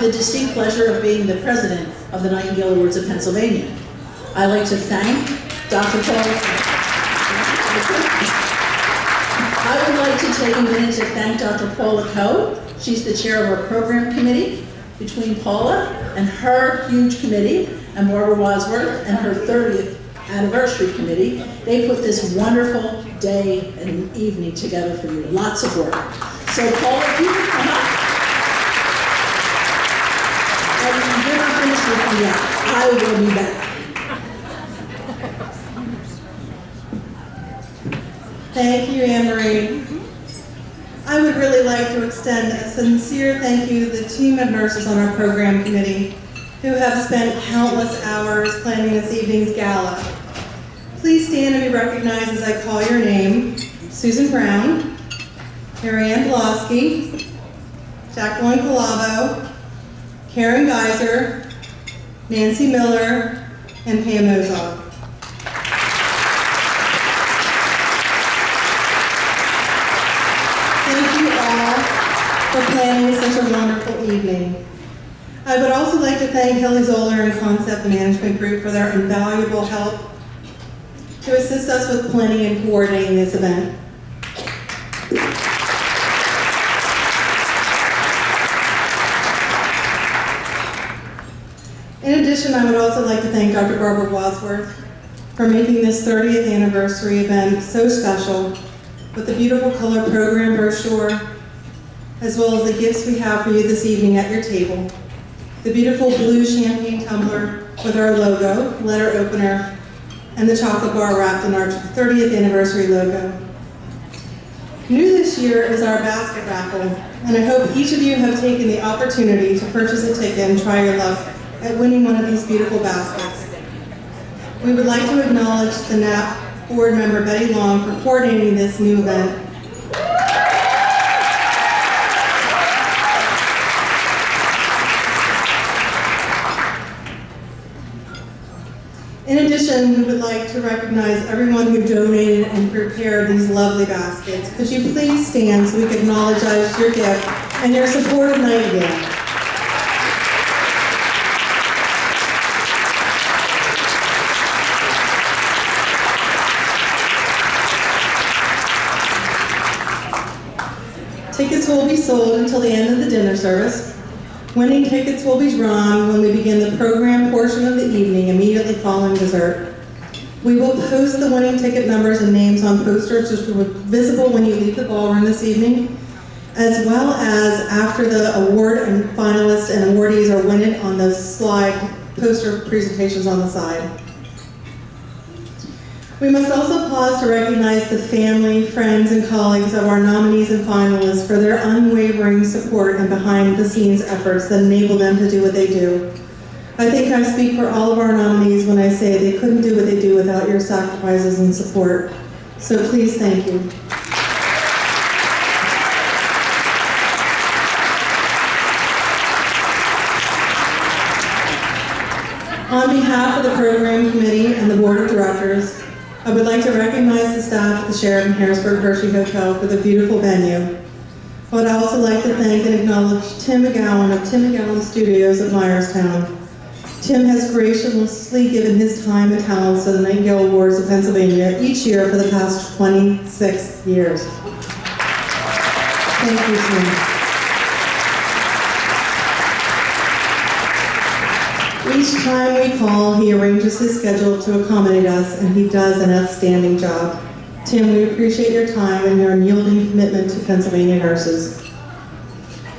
the distinct pleasure of being the president of the Nightingale Awards of Pennsylvania. I'd like to thank Dr. Paula. I would like to take a minute to thank Dr. Paula Coe. She's the chair of our program committee. Between Paula and her huge committee, and Barbara Wadsworth and her 30th anniversary committee, they put this wonderful day and evening together for you. Lots of work. So Paula, if you can come up. And you're not finished with me yet. I will be back. Thank you, Anne-Marie. I would really like to extend a sincere thank you to the team of nurses on our program committee who have spent countless hours planning this evening's gala. Please stand and be recognized as I call your name. Susan Brown, Marianne Blosky, Jacqueline Calavo, Karen Geiser, Nancy Miller, and Pam Ozog. Thank you all for planning such a wonderful evening. I would also like to thank Kelly Zoller and Concept Management Group for their invaluable help to assist us with planning and coordinating this event. In addition, I would also like to thank Dr. Barbara Wadsworth for making this 30th anniversary event so special with the beautiful color program brochure, as well as the gifts we have for you this evening at your table. The beautiful blue champagne tumbler with our logo, letter opener, and the chocolate bar wrapped in our 30th anniversary logo. New this year is our basket raffle, and I hope each of you have taken the opportunity to purchase a ticket and try your luck at winning one of these beautiful baskets. We would like to acknowledge the NAP board member Betty Long for coordinating this new event. In addition, we would like to recognize everyone who donated and prepared these lovely baskets. Could you please stand so we can acknowledge your gift and your support of Nightingale. Tickets will be sold until the end of the dinner service. Winning tickets will be drawn when we begin the program portion of the evening immediately following dessert. We will post the winning ticket numbers and names on posters which will be visible when you leave the ballroom this evening, as well as after the award and finalists and awardees are winning on those slide poster presentations on the side. We must also pause to recognize the family, friends, and colleagues of our nominees and finalists for their unwavering support and behind-the-scenes efforts that enable them to do what they do. I think I speak for all of our nominees when I say they couldn't do what they do without your sacrifices and support. So please, thank you. On behalf of the program committee and the board of directors, I would like to recognize the staff at the Sheraton Harrisburg Hershey Hotel for the beautiful venue. I would also like to thank and acknowledge Tim McGowan of Tim McGowan Studios at Myerstown. Tim has graciously given his time and talents to the Nightingale Awards of Pennsylvania each year for the past 26 years. Thank you, Tim. Each time we call, he arranges his schedule to accommodate us, and he does an outstanding job. Tim, we appreciate your time and your unyielding commitment to Pennsylvania nurses.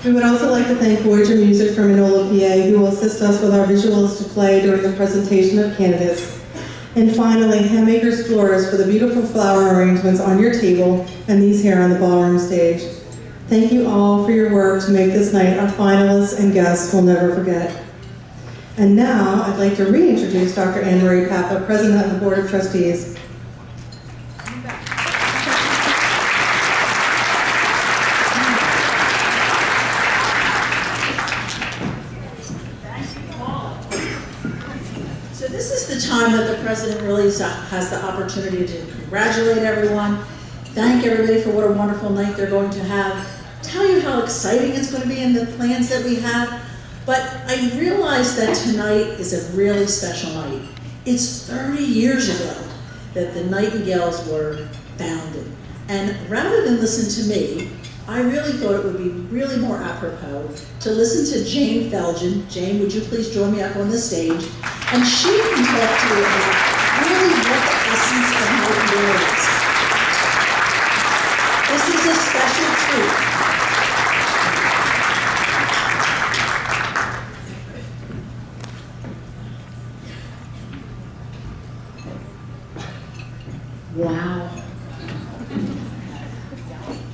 We would also like to thank Voyager Music from Enola, PA, who will assist us with our visuals to play during the presentation of candidates. And finally, Handmaker's Florist for the beautiful flower arrangements on your table and these here on the ballroom stage. Thank you all for your work to make this night our finalists and guests will never forget. And now, I'd like to reintroduce Dr. Anne-Marie Papa, President of the Board of Trustees. So this is the time that the president really has the opportunity to congratulate everyone, thank everybody for what a wonderful night they're going to have, tell you how exciting it's going to be and the plans that we have. But I realized that tonight is a really special night. It's 30 years ago that the Nightingales were founded. And rather than listen to me, I really thought it would be really more apropos to listen to Jane Felgen. Jane, would you please join me up on the stage? And she can talk to you about really what the essence of Nightingale is. This is a special treat. Wow.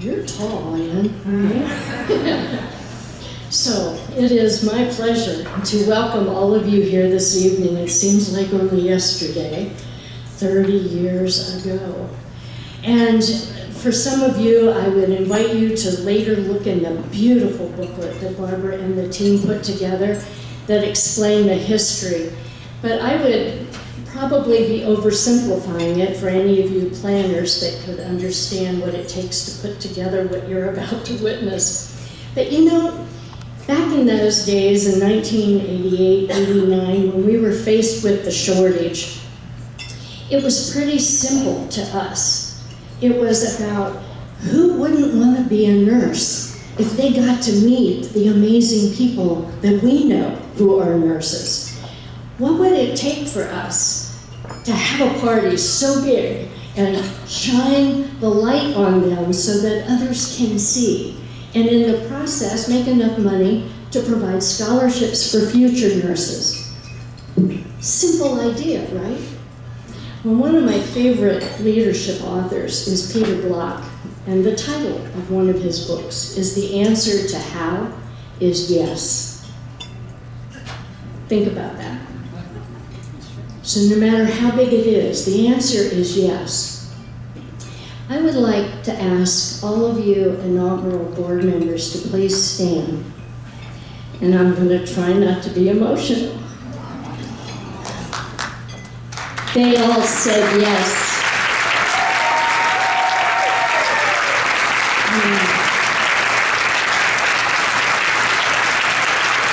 You're tall, Ann, right? So, it is my pleasure to welcome all of you here this evening. It seems like only yesterday, 30 years ago. And for some of you, I would invite you to later look in the beautiful booklet that Barbara and the team put together that explain the history. But I would probably be oversimplifying it for any of you planners that could understand what it takes to put together what you're about to witness. But you know, back in those days in 1988, 89, when we were faced with the shortage, it was pretty simple to us. It was about who wouldn't want to be a nurse if they got to meet the amazing people that we know who are nurses. What would it take for us to have a party so big and shine the light on them so that others can see, and in the process make enough money to provide scholarships for future nurses? Simple idea, right? Well, one of my favorite leadership authors is Peter Block, and the title of one of his books is The Answer to How is Yes. Think about that. So no matter how big it is, the answer is yes. I would like to ask all of you inaugural board members to please stand. And I'm going to try not to be emotional. They all said yes.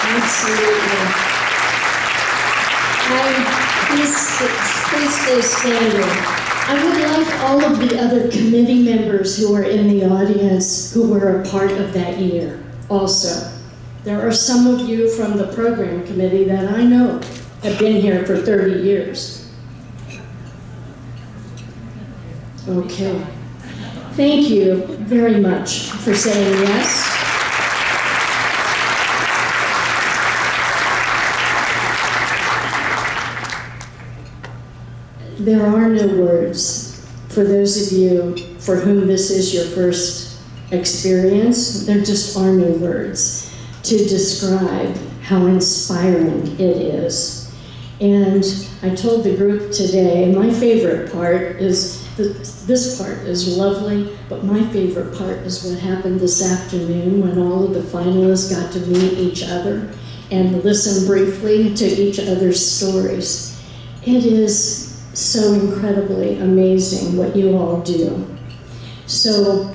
Absolutely. Please stay standing. I would like all of the other committee members who are in the audience who were a part of that year also. There are some of you from the program committee that I know have been here for 30 years. Okay. Thank you very much for saying yes. There are no words for those of you for whom this is your first experience. There just are no words to describe how inspiring it is. And I told the group today, my favorite part is, this part is lovely, but my favorite part is what happened this afternoon when all of the finalists got to meet each other and listen briefly to each other's stories. It is so incredibly amazing what you all do. So,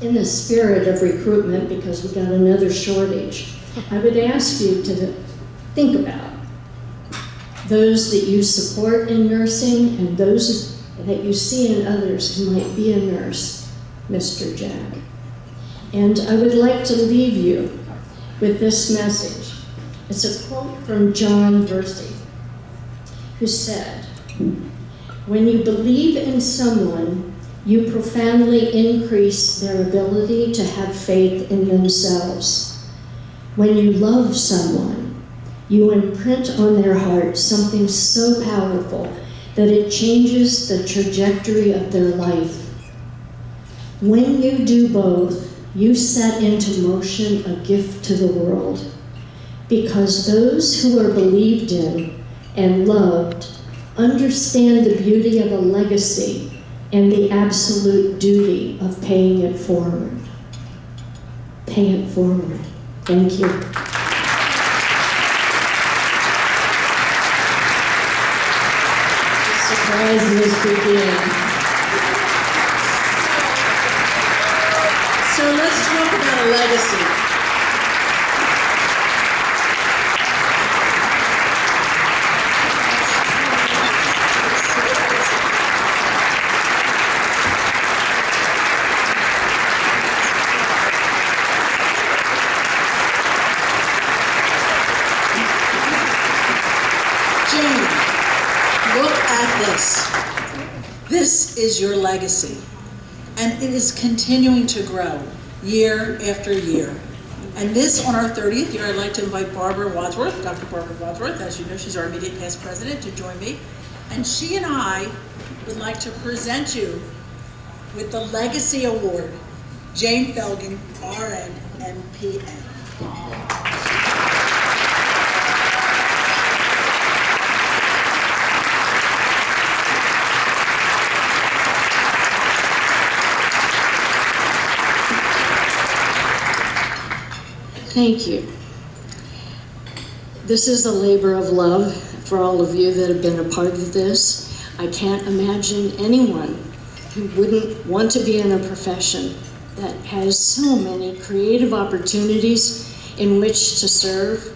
in the spirit of recruitment, because we got another shortage, I would ask you to think about those that you support in nursing and those that you see in others who might be a nurse, Mr. Jack. And I would like to leave you with this message. It's a quote from John Versey, who said, "When you believe in someone, you profoundly increase their ability to have faith in themselves. When you love someone, you imprint on their heart something so powerful that it changes the trajectory of their life. When you do both, you set into motion a gift to the world, because those who are believed in and loved understand the beauty of a legacy and the absolute duty of paying it forward." Pay it forward. Thank you. The surprise is beginning. So let's talk about a legacy. is your legacy, and it is continuing to grow year after year. And this, on our 30th year, I'd like to invite Barbara Wadsworth, Dr. Barbara Wadsworth, as you know, she's our immediate past president, to join me. And she and I would like to present you with the Legacy Award, Jane Felgen, RN, MPN. Thank you. This is a labor of love for all of you that have been a part of this. I can't imagine anyone who wouldn't want to be in a profession that has so many creative opportunities in which to serve.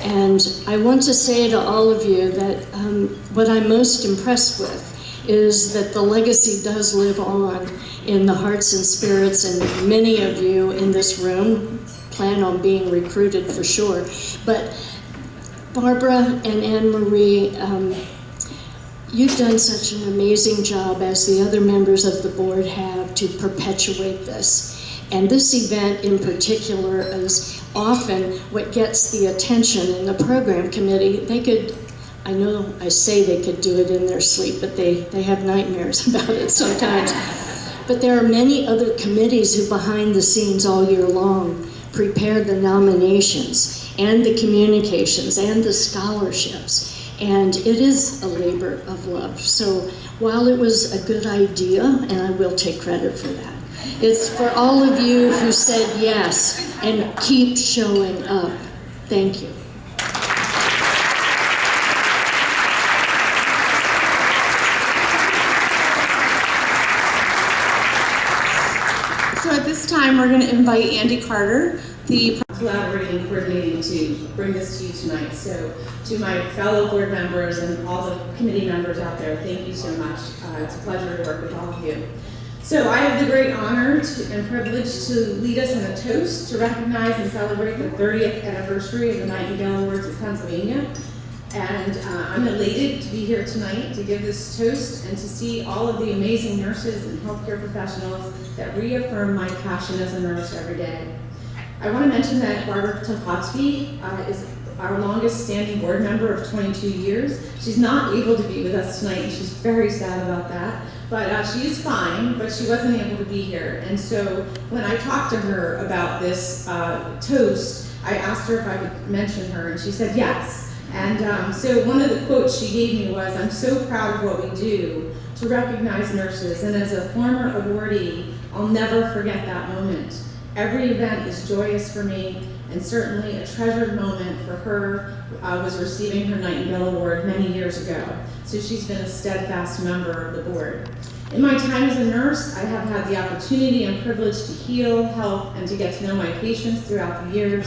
And I want to say to all of you that what I'm most impressed with is that the legacy does live on in the hearts and spirits, and many of you in this room plan on being recruited for sure. But Barbara and Anne Marie, you've done such an amazing job, as the other members of the board have, to perpetuate this. And this event in particular is often what gets the attention in the program committee. They could, I know I say they could do it in their sleep, but they have nightmares about it sometimes. But there are many other committees who behind the scenes all year long prepare the nominations and the communications and the scholarships. And it is a labor of love. So while it was a good idea, and I will take credit for that, it's for all of you who said yes and keep showing up. Thank you. So at this time, we're going to invite Andy Carter, the collaborating and coordinating to bring this to you tonight. So to my fellow board members and all the committee members out there, thank you so much. It's a pleasure to work with all of you. So I have the great honor and privilege to lead us in a toast to recognize and celebrate the 30th anniversary of the Nightingale Awards of Pennsylvania. And I'm elated to be here tonight to give this toast and to see all of the amazing nurses and healthcare professionals that reaffirm my passion as a nurse every day. I want to mention that Barbara Topotsky is our longest standing board member of 22 years. She's not able to be with us tonight, and she's very sad about that. But she is fine, but she wasn't able to be here. And so when I talked to her about this toast, I asked her if I could mention her, and she said yes. And so one of the quotes she gave me was, "I'm so proud of what we do to recognize nurses, and as a former awardee, I'll never forget that moment. Every event is joyous for me, and certainly a treasured moment for her was receiving her Nightingale Award many years ago. So she's been a steadfast member of the board. In my time as a nurse, I have had the opportunity and privilege to heal, help, and to get to know my patients throughout the years.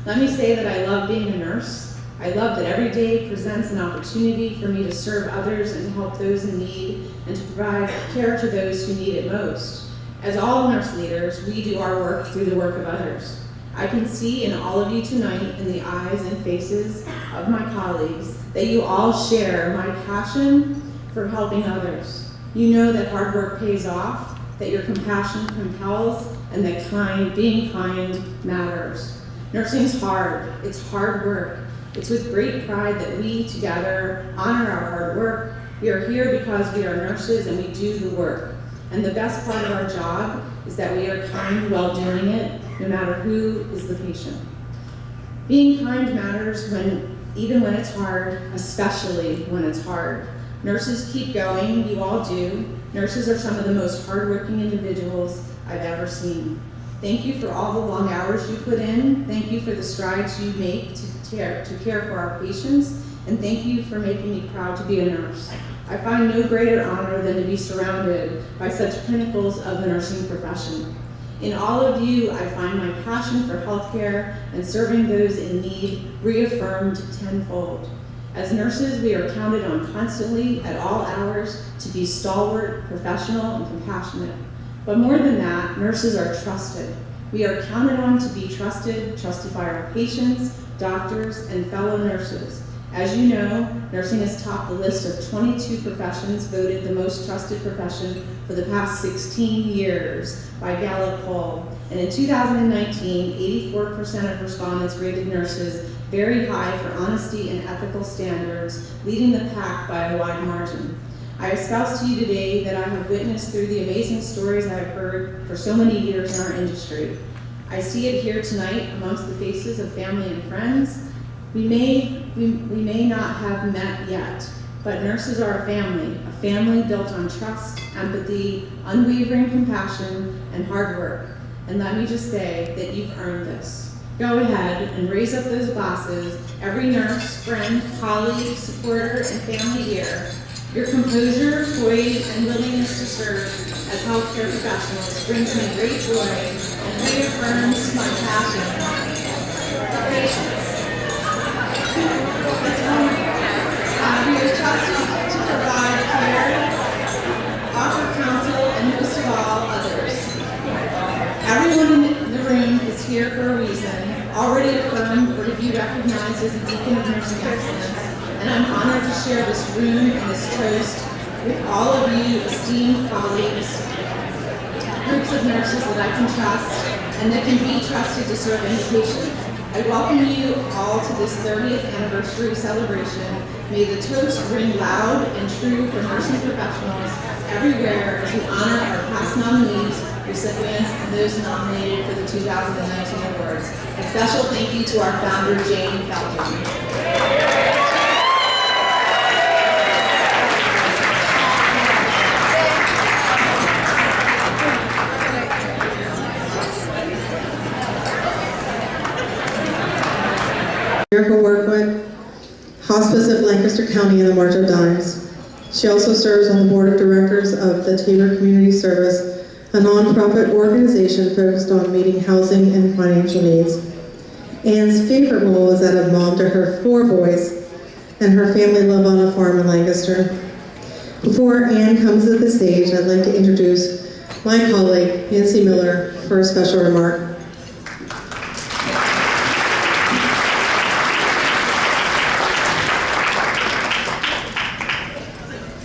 Let me say that I love being a nurse. I love that every day presents an opportunity for me to serve others and to help those in need and to provide care to those who need it most. As all nurse leaders, we do our work through the work of others. I can see in all of you tonight, in the eyes and faces of my colleagues, that you all share my passion for helping others. You know that hard work pays off, that your compassion compels, and that being kind matters. Nursing's hard. It's hard work. It's with great pride that we together honor our hard work. We are here because we are nurses and we do the work. And the best part of our job is that we are kind while doing it, no matter who is the patient. Being kind matters even when it's hard, especially when it's hard. Nurses keep going, you all do. Nurses are some of the most hardworking individuals I've ever seen. Thank you for all the long hours you put in. Thank you for the strides you make to care for our patients. And thank you for making me proud to be a nurse. I find no greater honor than to be surrounded by such pinnacles of the nursing profession. In all of you, I find my passion for healthcare and serving those in need reaffirmed tenfold. As nurses, we are counted on constantly at all hours to be stalwart, professional, and compassionate. But more than that, nurses are trusted. We are counted on to be trusted by our patients, doctors, and fellow nurses. As you know, nursing has topped the list of 22 professions voted the most trusted profession for the past 16 years by Gallup poll. And in 2019, 84% of respondents rated nurses very high for honesty and ethical standards, leading the pack by a wide margin. I espouse to you today that I have witnessed through the amazing stories I have heard for so many years in our industry. I see it here tonight amongst the faces of family and friends. We may not have met yet, but nurses are a family built on trust, empathy, unwavering compassion, and hard work. And let me just say that you've earned this. Go ahead and raise up those glasses, every nurse, friend, colleague, supporter, and family here. Your composure, poise, and willingness to serve as healthcare professionals brings me great joy and reaffirms my passion for patients. We are trusted to provide care, offer counsel, and most of all, others. Everyone in the room is here for a reason, already affirmed or to be recognized as a beacon of nursing excellence, and I'm honored to share this room and this toast with all of you esteemed colleagues, groups of nurses that I can trust and that can be trusted to serve any patient. I welcome you all to this 30th anniversary celebration. May the toast ring loud and true for nursing professionals everywhere as we honor our past nominees, recipients, and those nominated for the 2019 awards. A special thank you to our founder, Jane Felton. Miracle Workwood, Hospice of Lancaster County and the March of Dimes. She also serves on the board of directors of the Tabor Community Service, a nonprofit organization focused on meeting housing and financial needs. Anne's favorite role is that of mom to her 4 boys, and her family live on a farm in Lancaster. Before Anne comes to the stage, I'd like to introduce my colleague, Nancy Miller, for a special remark.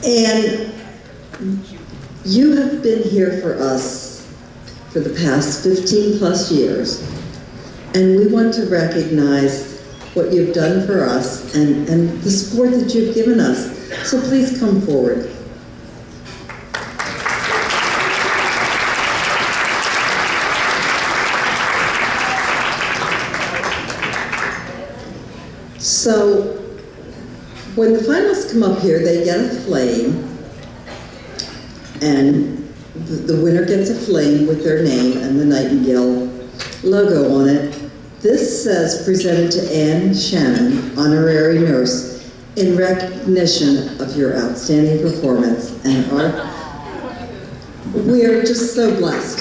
And you have been here for us for the past 15 plus years, and we want to recognize what you've done for us and the support that you've given us. So please come forward. So when the finalists come up here, they get a flame, and the winner gets a flame with their name and the Nightingale logo on it. This says, presented to Anne Shannon, honorary nurse, in recognition of your outstanding performance. And we are just so blessed.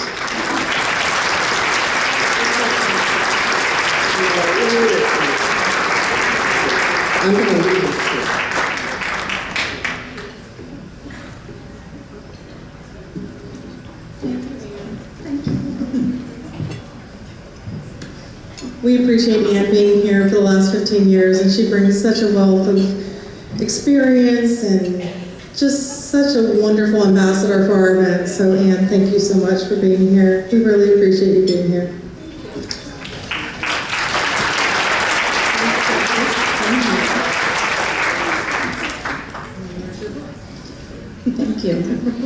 I'm going to leave this here. We appreciate Anne being here for the last 15 years, and she brings such a wealth of experience and just such a wonderful ambassador for our event. So Anne, thank you so much for being here. We really appreciate you being here. Thank you.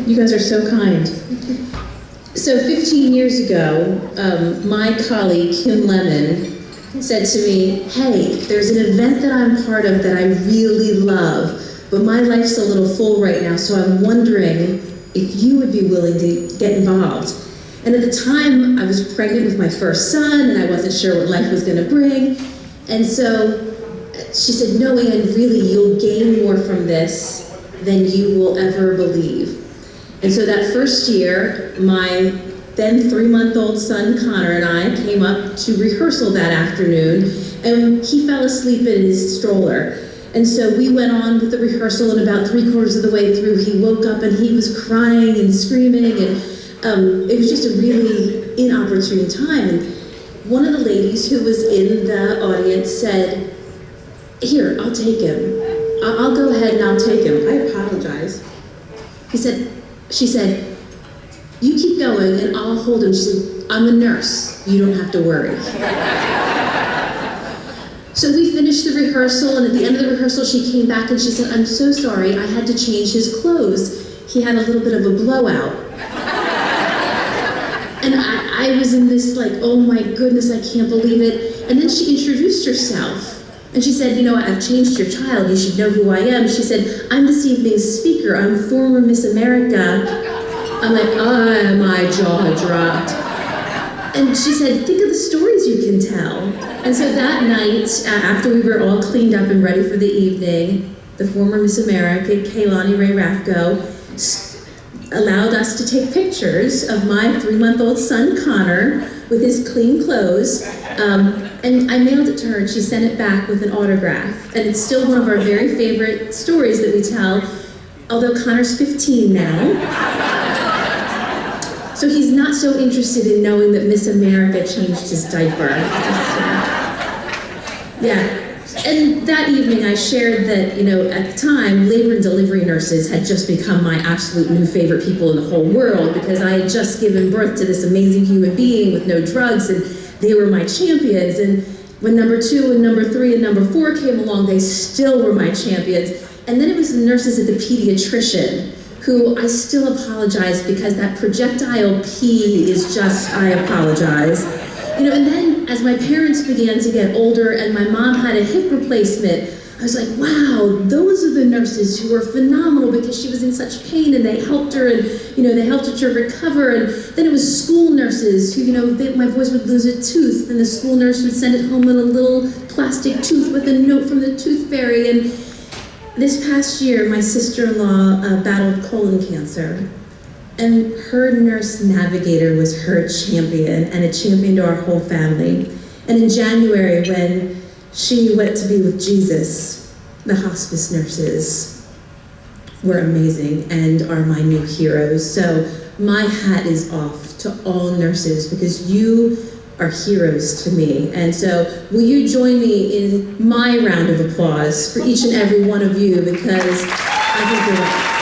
You guys are so kind. So 15 years ago, my colleague, Kim Lemon, said to me, hey, there's an event that I'm part of that I really love, but my life's a little full right now, so I'm wondering if you would be willing to get involved. And at the time, I was pregnant with my first son, and I wasn't sure what life was going to bring. And so she said, no, Anne, really, you'll gain more from this than you will ever believe. And so that first year, my then 3-month-old son Connor and I came up to rehearsal that afternoon, and he fell asleep in his stroller. And so we went on with the rehearsal, and about 3/4 of the way through, he woke up and he was crying and screaming, and it was just a really inopportune time. And one of the ladies who was in the audience said, here, I'll take him. I'll go ahead and I'll take him. I apologize. She said, you keep going and I'll hold him. She said, I'm a nurse. You don't have to worry. So we finished the rehearsal, and at the end of the rehearsal, she came back and she said, I'm so sorry, I had to change his clothes. He had a little bit of a blowout. And I was in this like, oh my goodness, I can't believe it. And then she introduced herself. And she said, you know, I've changed your child, you should know who I am. She said, I'm this evening's speaker, I'm former Miss America. I'm like, oh, my jaw dropped. And she said, think of the stories you can tell. And so that night, after we were all cleaned up and ready for the evening, the former Miss America, Kaylani Ray Rathko, allowed us to take pictures of my 3-month-old son, Connor, with his clean clothes. And I mailed it to her, and she sent it back with an autograph. And it's still one of our very favorite stories that we tell, although Connor's 15 now. So he's not so interested in knowing that Miss America changed his diaper. Yeah. And that evening I shared that, you know, at the time, labor and delivery nurses had just become my absolute new favorite people in the whole world, because I had just given birth to this amazing human being with no drugs, and they were my champions. And when number 2 and number 3 and number 4 came along, they still were my champions. And then it was the nurses at the pediatrician, who I still apologize because that projectile P is just, I apologize. You know, and then as my parents began to get older and my mom had a hip replacement, I was like, wow, those are the nurses who were phenomenal, because she was in such pain and they helped her, and, you know, they helped her to recover. And then it was school nurses who, you know, my boys would lose a tooth and the school nurse would send it home in a little plastic tooth with a note from the tooth fairy. And this past year, my sister-in-law battled colon cancer, and her nurse navigator was her champion, and a champion to our whole family. And in January, when she went to be with Jesus, the hospice nurses were amazing and are my new heroes. So my hat is off to all nurses, because you are heroes to me. And so will you join me in my round of applause for each and every one of you, because I think you're right.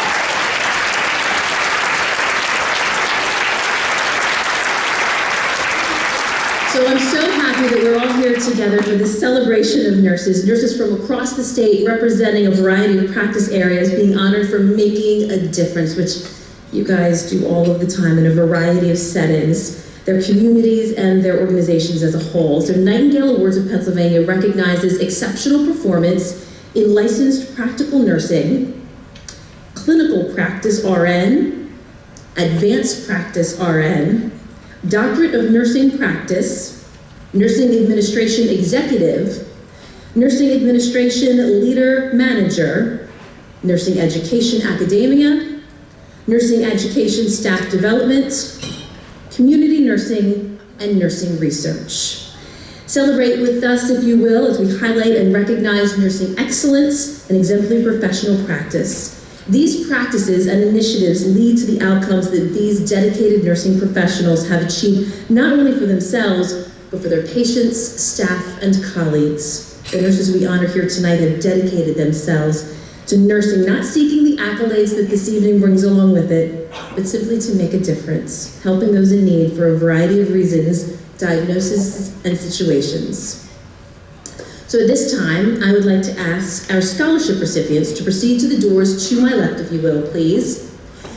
So I'm so happy that we're all here together for this celebration of nurses from across the state representing a variety of practice areas, being honored for making a difference, which you guys do all of the time in a variety of settings, their communities and their organizations as a whole. So Nightingale Awards of Pennsylvania recognizes exceptional performance in licensed practical nursing, clinical practice RN, advanced practice RN, doctorate of nursing practice, nursing administration executive, nursing administration leader manager, nursing education academia, nursing education staff development, community nursing, and nursing research. Celebrate with us, if you will, as we highlight and recognize nursing excellence and exemplary professional practice. These practices and initiatives lead to the outcomes that these dedicated nursing professionals have achieved, not only for themselves, but for their patients, staff, and colleagues. The nurses we honor here tonight have dedicated themselves to nursing, not seeking the accolades that this evening brings along with it, but simply to make a difference, helping those in need for a variety of reasons, diagnoses, and situations. So at this time, I would like to ask our scholarship recipients to proceed to the doors to my left, if you will, please,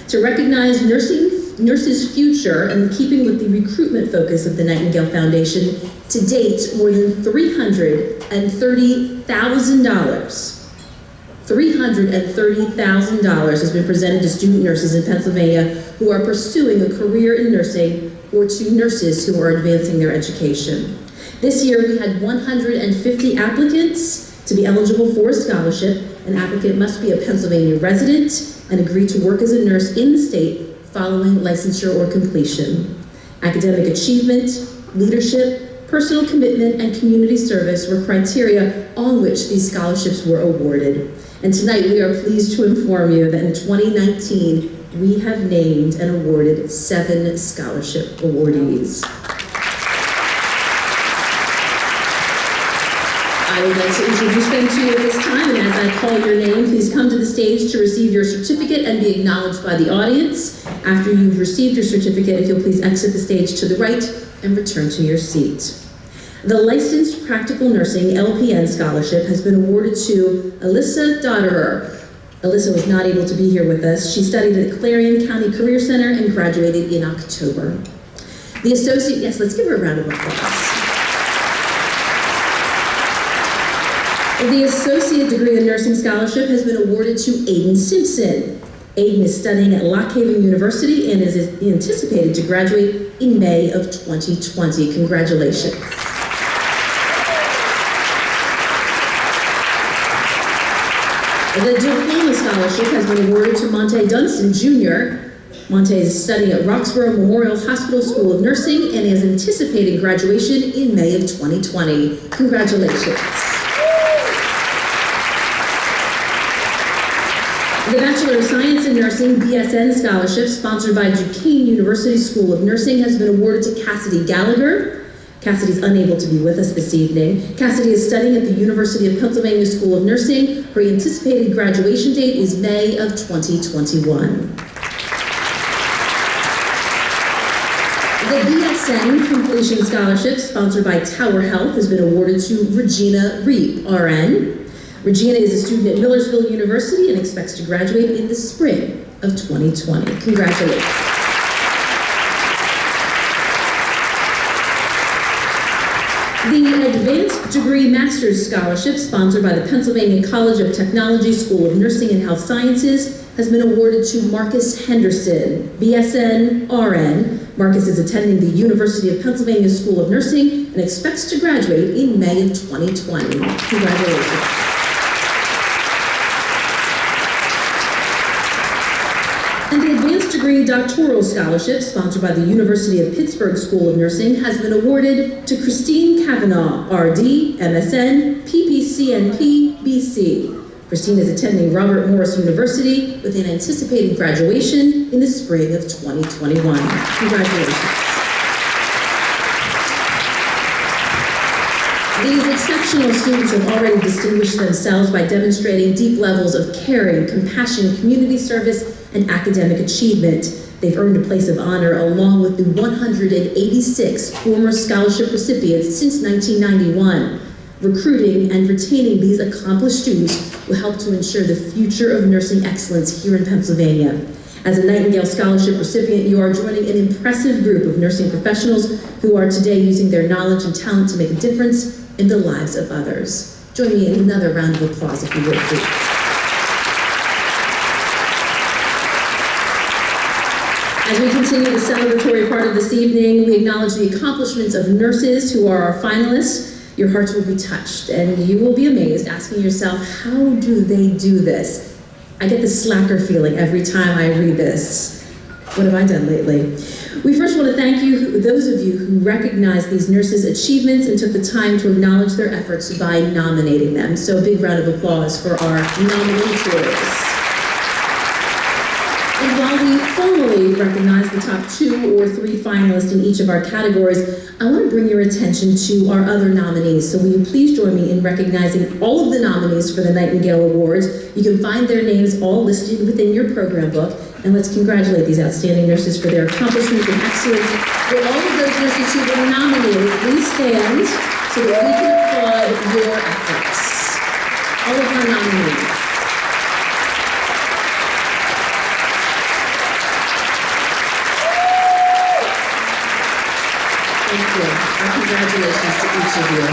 to recognize Nurses' Future, in keeping with the recruitment focus of the Nightingale Foundation. To date, more than $330,000 has been presented to student nurses in Pennsylvania who are pursuing a career in nursing, or to nurses who are advancing their education. This year we had 150 applicants. To be eligible for a scholarship, an applicant must be a Pennsylvania resident and agree to work as a nurse in the state following licensure or completion. Academic achievement, leadership, personal commitment, and community service were criteria on which these scholarships were awarded. And tonight we are pleased to inform you that in 2019, we have named and awarded 7 scholarship awardees. I I would like to introduce them to you at this time, and as I call your name, please come to the stage to receive your certificate and be acknowledged by the audience. After you've received your certificate, if you'll please exit the stage to the right and return to your seat. The Licensed Practical Nursing LPN Scholarship has been awarded to Alyssa Dotterer. Alyssa was not able to be here with us. She studied at Clarion County Career Center and graduated in October. The associate, yes, let's give her a round of applause. The Associate Degree in Nursing Scholarship has been awarded to Aiden Simpson. Aiden is studying at Lock Haven University and is anticipated to graduate in May of 2020. Congratulations. The Diploma Scholarship has been awarded to Monte Dunstan Jr. Monte is studying at Roxborough Memorial Hospital School of Nursing and is anticipating graduation in May of 2020. Congratulations. The Bachelor of Science in Nursing BSN Scholarship, sponsored by Duquesne University School of Nursing, has been awarded to Cassidy Gallagher. Cassidy's unable to be with us this evening. Cassidy is studying at the University of Pennsylvania School of Nursing. Her anticipated graduation date is May of 2021. The BSN Completion Scholarship, sponsored by Tower Health, has been awarded to Regina Reap, RN. Regina is a student at Millersville University and expects to graduate in the spring of 2020. Congratulations. The Advanced Degree Master's Scholarship, sponsored by the Pennsylvania College of Technology School of Nursing and Health Sciences, has been awarded to Marcus Henderson, BSN RN. Marcus is attending the University of Pennsylvania School of Nursing and expects to graduate in May of 2020. Congratulations. And the Advanced Degree Doctoral Scholarship, sponsored by the University of Pittsburgh School of Nursing, has been awarded to Christine Kavanaugh, RD, MSN, PPCNP, BC. Christine is attending Robert Morris University with an anticipated graduation in the spring of 2021. Congratulations. These exceptional students have already distinguished themselves by demonstrating deep levels of caring, compassion, community service, and academic achievement. They've earned a place of honor along with the 186 former scholarship recipients since 1991. Recruiting and retaining these accomplished students will help to ensure the future of nursing excellence here in Pennsylvania. As a Nightingale Scholarship recipient, you are joining an impressive group of nursing professionals who are today using their knowledge and talent to make a difference in the lives of others. Join me in another round of applause if you would, please. As we continue the celebratory part of this evening, we acknowledge the accomplishments of nurses who are our finalists. Your hearts will be touched, and you will be amazed, asking yourself, how do they do this? I get the slacker feeling every time I read this. What have I done lately? We first want to thank you, those of you who recognized these nurses' achievements and took the time to acknowledge their efforts by nominating them. So a big round of applause for our nominators. And while we formally recognize the top 2 or 3 finalists in each of our categories, I want to bring your attention to our other nominees. So will you please join me in recognizing all of the nominees for the Nightingale Awards. You can find their names all listed within your program book. And let's congratulate these outstanding nurses for their accomplishments and excellence. Will all of those nurses who were nominated please stand so that we can applaud your efforts. All of our nominees. Thank you. Our congratulations to each of you.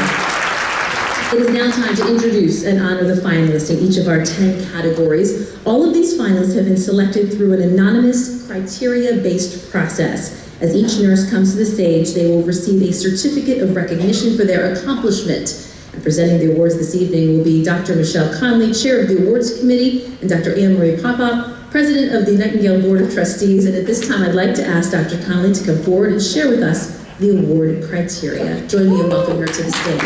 It is now time to introduce and honor the finalists in each of our 10 categories. All of these finalists have been selected through an anonymous, criteria-based process. As each nurse comes to the stage, they will receive a certificate of recognition for their accomplishment. And presenting the awards this evening will be Dr. Michelle Conley, Chair of the Awards Committee, and Dr. Anne Marie Popop, President of the Nightingale Board of Trustees. And at this time, I'd like to ask Dr. Conley to come forward and share with us the award criteria. Join me in welcoming her to the stage.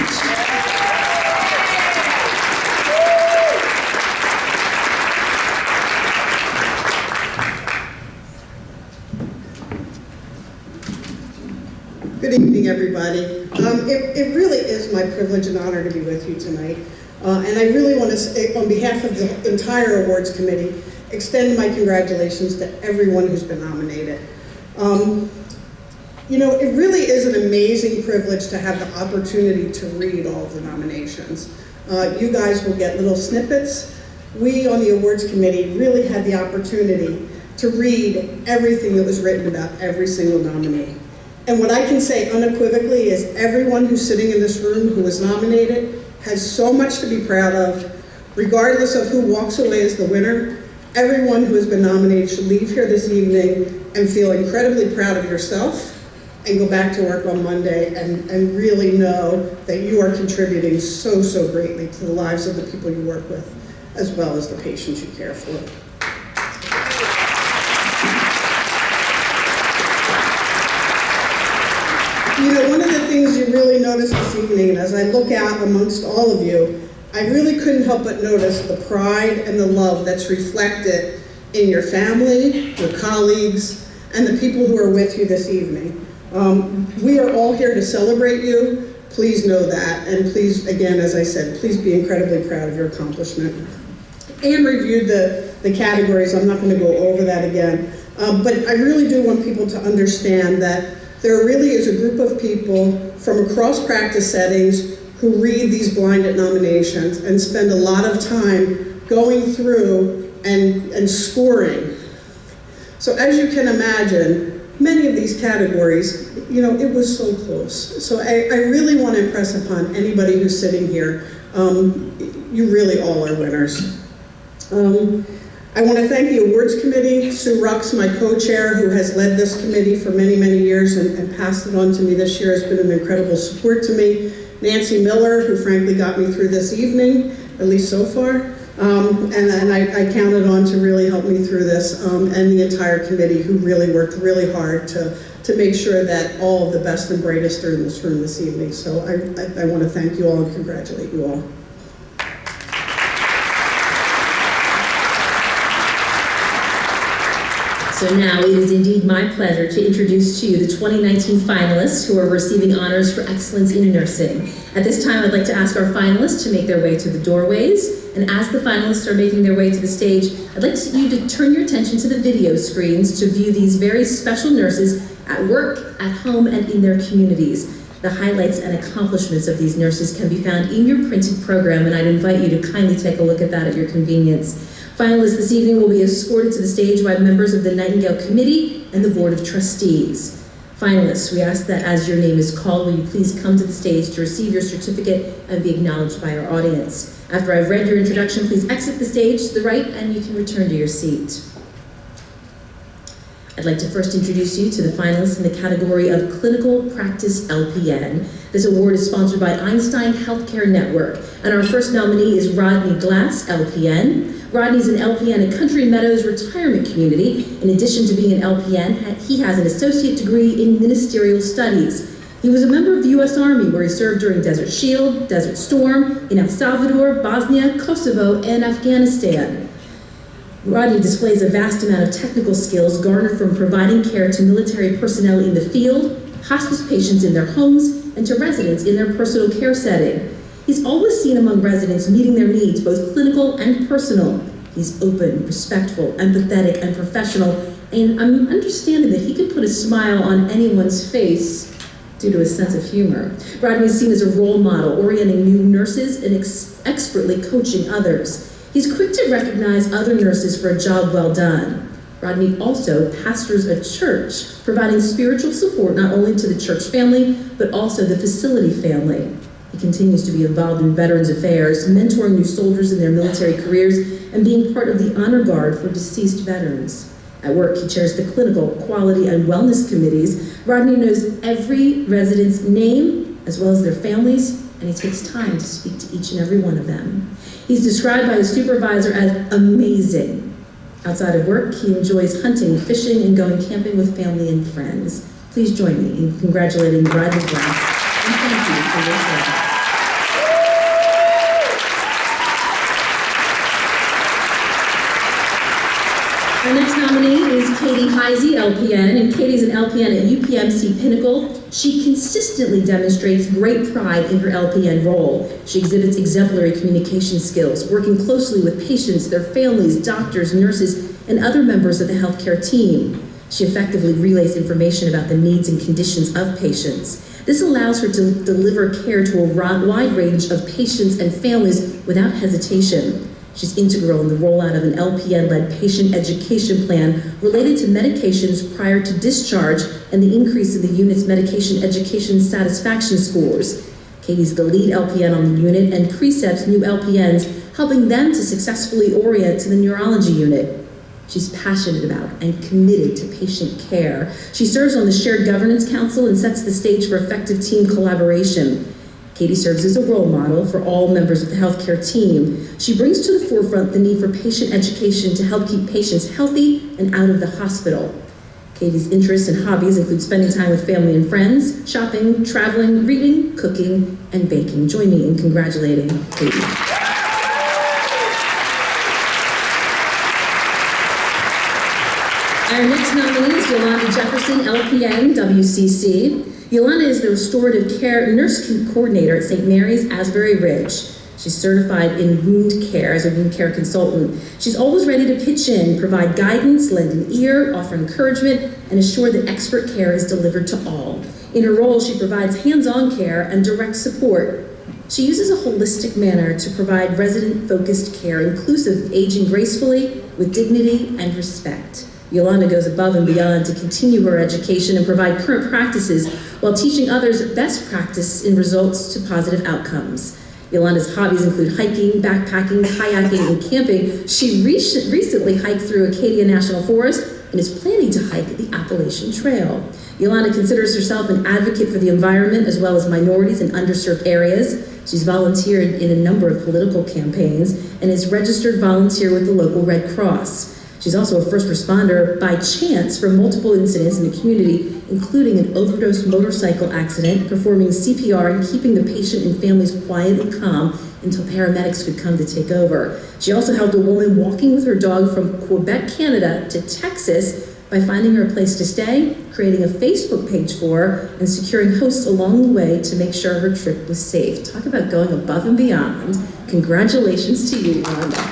Good evening, everybody. It really is my privilege and honor to be with you tonight. And I really want to, on behalf of the entire awards committee, extend my congratulations to everyone who's been nominated. You know, it really is an amazing privilege to have the opportunity to read all of the nominations. You guys will get little snippets. We on the awards committee really had the opportunity to read everything that was written about every single nominee. And what I can say unequivocally is everyone who's sitting in this room who was nominated has so much to be proud of, regardless of who walks away as the winner. Everyone who has been nominated should leave here this evening and feel incredibly proud of yourself and go back to work on Monday and really know that you are contributing so, so greatly to the lives of the people you work with, as well as the patients you care for. You know, one of the things you really notice this evening, and as I look out amongst all of you, I really couldn't help but notice the pride and the love that's reflected in your family, your colleagues, and the people who are with you this evening. We are all here to celebrate you. Please know that, and please, again, as I said, please be incredibly proud of your accomplishment. Anne reviewed the categories. I'm not going to go over that again, but I really do want people to understand that there really is a group of people from across practice settings who read these blinded nominations and spend a lot of time going through and scoring. So as you can imagine, many of these categories, you know, it was so close. So I really want to impress upon anybody who's sitting here, you really all are winners. I want to thank the awards committee, Sue Rux, my co-chair, who has led this committee for many, many years and passed it on to me this year, has been an incredible support to me. Nancy Miller, who frankly got me through this evening, at least so far, and I counted on to really help me through this, and the entire committee, who really worked really hard to make sure that all of the best and brightest are in this room this evening. So I want to thank you all and congratulate you all. So now it is indeed my pleasure to introduce to you the 2019 finalists who are receiving honors for excellence in nursing. At this time, I'd like to ask our finalists to make their way to the doorways. And as the finalists are making their way to the stage, I'd like you to turn your attention to the video screens to view these very special nurses at work, at home, and in their communities. The highlights and accomplishments of these nurses can be found in your printed program, and I'd invite you to kindly take a look at that at your convenience. Finalists this evening will be escorted to the stage by members of the Nightingale Committee and the Board of Trustees. Finalists, we ask that as your name is called, will you please come to the stage to receive your certificate and be acknowledged by our audience. After I've read your introduction, please exit the stage to the right and you can return to your seat. I'd like to first introduce you to the finalists in the category of Clinical Practice LPN. This award is sponsored by Einstein Healthcare Network, and our first nominee is Rodney Glass, LPN. Rodney's an LPN at Country Meadows Retirement Community. In addition to being an LPN, he has an associate degree in ministerial studies. He was a member of the U.S. Army, where he served during Desert Shield, Desert Storm, in El Salvador, Bosnia, Kosovo, and Afghanistan. Rodney displays a vast amount of technical skills garnered from providing care to military personnel in the field, hospice patients in their homes, and to residents in their personal care setting. He's always seen among residents meeting their needs, both clinical and personal. He's open, respectful, empathetic, and professional, and I'm understanding that he can put a smile on anyone's face due to his sense of humor. Rodney is seen as a role model, orienting new nurses and expertly coaching others. He's quick to recognize other nurses for a job well done. Rodney also pastors a church, providing spiritual support not only to the church family, but also the facility family. He continues to be involved in Veterans Affairs, mentoring new soldiers in their military careers, and being part of the honor guard for deceased veterans. At work, he chairs the clinical, quality, and wellness committees. Rodney knows every resident's name, as well as their families, and he takes time to speak to each and every one of them. He's described by his supervisor as amazing. Outside of work, he enjoys hunting, fishing, and going camping with family and friends. Please join me in congratulating Rodney Glass. And thank you for your service. Our next nominee is Katie Heisey, LPN, and Katie's an LPN at UPMC Pinnacle. She consistently demonstrates great pride in her LPN role. She exhibits exemplary communication skills, working closely with patients, their families, doctors, nurses, and other members of the healthcare team. She effectively relays information about the needs and conditions of patients. This allows her to deliver care to a wide range of patients and families without hesitation. She's integral in the rollout of an LPN-led patient education plan related to medications prior to discharge and the increase in the unit's medication education satisfaction scores. Katie's the lead LPN on the unit and precepts new LPNs, helping them to successfully orient to the neurology unit. She's passionate about and committed to patient care. She serves on the Shared Governance Council and sets the stage for effective team collaboration. Katie serves as a role model for all members of the healthcare team. She brings to the forefront the need for patient education to help keep patients healthy and out of the hospital. Katie's interests and hobbies include spending time with family and friends, shopping, traveling, reading, cooking, and baking. Join me in congratulating Katie. Our next nominee is Yolanda Jefferson, LPN, WCC. Yolanda is the Restorative Care Nurse Coordinator at St. Mary's, Asbury Ridge. She's certified in wound care as a wound care consultant. She's always ready to pitch in, provide guidance, lend an ear, offer encouragement, and assure that expert care is delivered to all. In her role, she provides hands-on care and direct support. She uses a holistic manner to provide resident-focused care, inclusive of aging gracefully, with dignity and respect. Yolanda goes above and beyond to continue her education and provide current practices while teaching others best practice in results to positive outcomes. Yolanda's hobbies include hiking, backpacking, kayaking, and camping. She recently hiked through Acadia National Forest and is planning to hike the Appalachian Trail. Yolanda considers herself an advocate for the environment as well as minorities and underserved areas. She's volunteered in a number of political campaigns and is registered volunteer with the local Red Cross. She's also a first responder by chance for multiple incidents in the community, including an overdose motorcycle accident, performing CPR and keeping the patient and families quietly calm until paramedics could come to take over. She also helped a woman walking with her dog from Quebec, Canada to Texas by finding her a place to stay, creating a Facebook page for her, and securing hosts along the way to make sure her trip was safe. Talk about going above and beyond. Congratulations to you, Yolanda.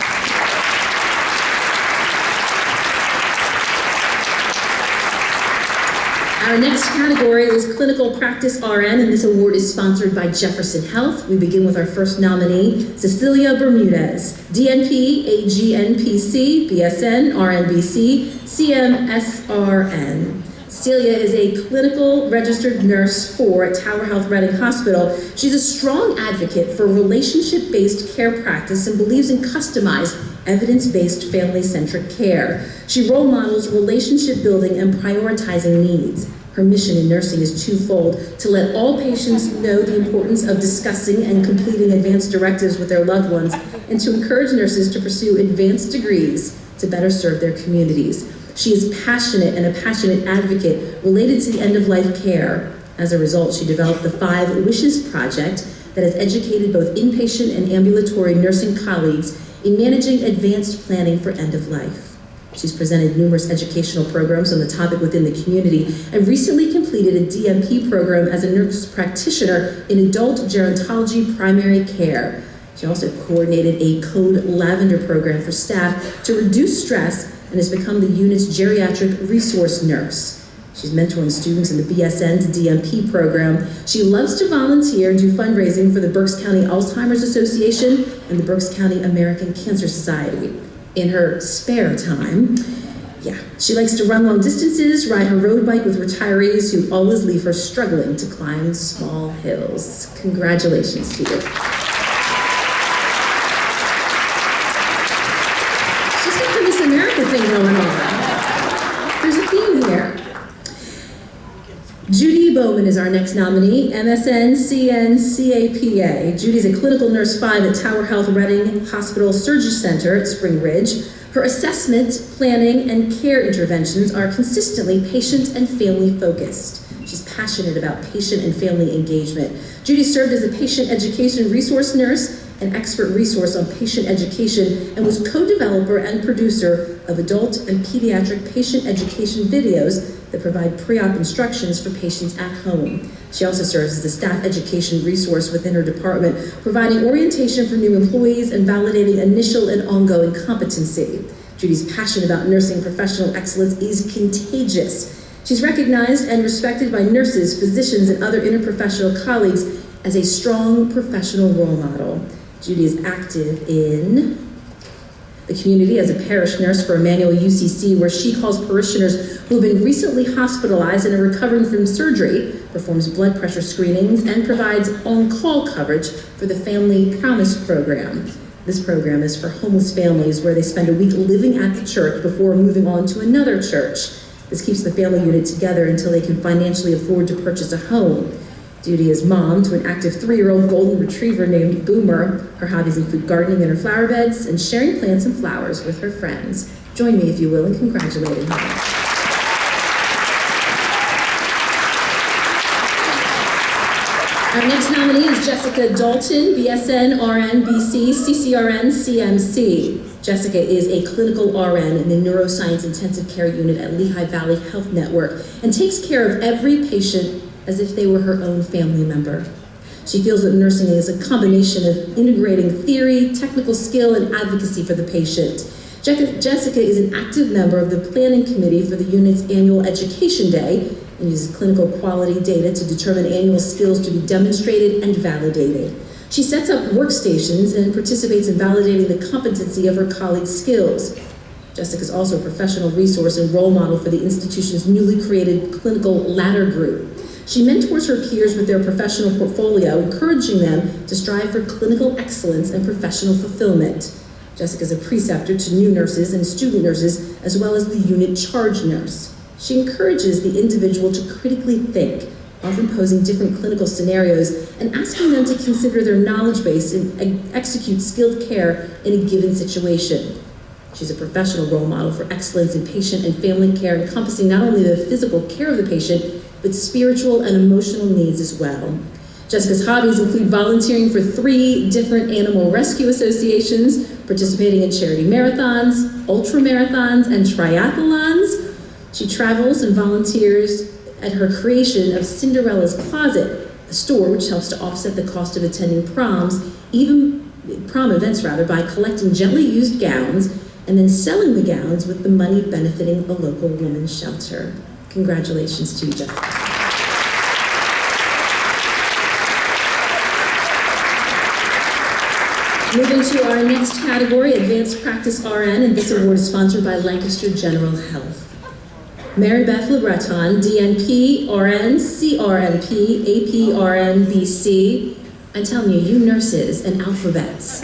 Our next category is Clinical Practice RN, and this award is sponsored by Jefferson Health. We begin with our first nominee, Cecilia Bermudez, DNP, AGNPC, BSN, RNBC, CMSRN. Celia is a clinical registered nurse for Tower Health Reading Hospital. She's a strong advocate for relationship-based care practice and believes in customized, evidence-based, family-centric care. She role models relationship building and prioritizing needs. Her mission in nursing is twofold: to let all patients know the importance of discussing and completing advanced directives with their loved ones, and to encourage nurses to pursue advanced degrees to better serve their communities. She is passionate and a passionate advocate related to the end-of-life care. As a result, she developed the 5 Wishes Project that has educated both inpatient and ambulatory nursing colleagues in managing advanced planning for end-of-life. She's presented numerous educational programs on the topic within the community and recently completed a DMP program as a nurse practitioner in adult gerontology primary care. She also coordinated a Code Lavender program for staff to reduce stress and has become the unit's geriatric resource nurse. She's mentoring students in the BSN to DMP program. She loves to volunteer and do fundraising for the Berks County Alzheimer's Association and the Berks County American Cancer Society. In her spare time, she likes to run long distances, ride her road bike with retirees who always leave her struggling to climb small hills. Congratulations to you. She's got the Miss America thing going on. There's a theme here. Judy Bowman is our next nominee, MSN CNCAPA. Judy's a clinical nurse 5 at Tower Health Reading Hospital Surgery Center at Spring Ridge. Her assessment, planning, and care interventions are consistently patient and family focused. She's passionate about patient and family engagement. Judy served as a patient education resource nurse an expert resource on patient education, and was co-developer and producer of adult and pediatric patient education videos that provide pre-op instructions for patients at home. She also serves as a staff education resource within her department, providing orientation for new employees and validating initial and ongoing competency. Judy's passion about nursing professional excellence is contagious. She's recognized and respected by nurses, physicians, and other interprofessional colleagues as a strong professional role model. Judy is active in the community as a parish nurse for Emmanuel UCC, where she calls parishioners who have been recently hospitalized and are recovering from surgery, performs blood pressure screenings, and provides on-call coverage for the Family Promise program. This program is for homeless families where they spend a week living at the church before moving on to another church. This keeps the family unit together until they can financially afford to purchase a home. Judy is mom to an active 3-year-old golden retriever named Boomer. Her hobbies include gardening in her flower beds and sharing plants and flowers with her friends. Join me, if you will, in congratulating her. Our next nominee is Jessica Dalton, BSN, RN, BC, CCRN, CMC. Jessica is a clinical RN in the Neuroscience Intensive Care Unit at Lehigh Valley Health Network and takes care of every patient as if they were her own family member. She feels that nursing is a combination of integrating theory, technical skill, and advocacy for the patient. Jessica is an active member of the planning committee for the unit's annual education day and uses clinical quality data to determine annual skills to be demonstrated and validated. She sets up workstations and participates in validating the competency of her colleagues' skills. Jessica is also a professional resource and role model for the institution's newly created clinical ladder group. She mentors her peers with their professional portfolio, encouraging them to strive for clinical excellence and professional fulfillment. Jessica is a preceptor to new nurses and student nurses, as well as the unit charge nurse. She encourages the individual to critically think, often posing different clinical scenarios and asking them to consider their knowledge base and execute skilled care in a given situation. She's a professional role model for excellence in patient and family care, encompassing not only the physical care of the patient, but spiritual and emotional needs as well. Jessica's hobbies include volunteering for 3 different animal rescue associations, participating in charity marathons, ultra marathons, and triathlons. She travels and volunteers at her creation of Cinderella's Closet, a store which helps to offset the cost of attending prom events by collecting gently used gowns and then selling the gowns with the money benefiting a local women's shelter. Congratulations to you, Jessica. Moving to our next category, Advanced Practice RN, and this award is sponsored by Lancaster General Health. Mary Beth LeBreton, DNP, RN, CRNP, AP, RN, BC. I'm telling you, you nurses and alphabets.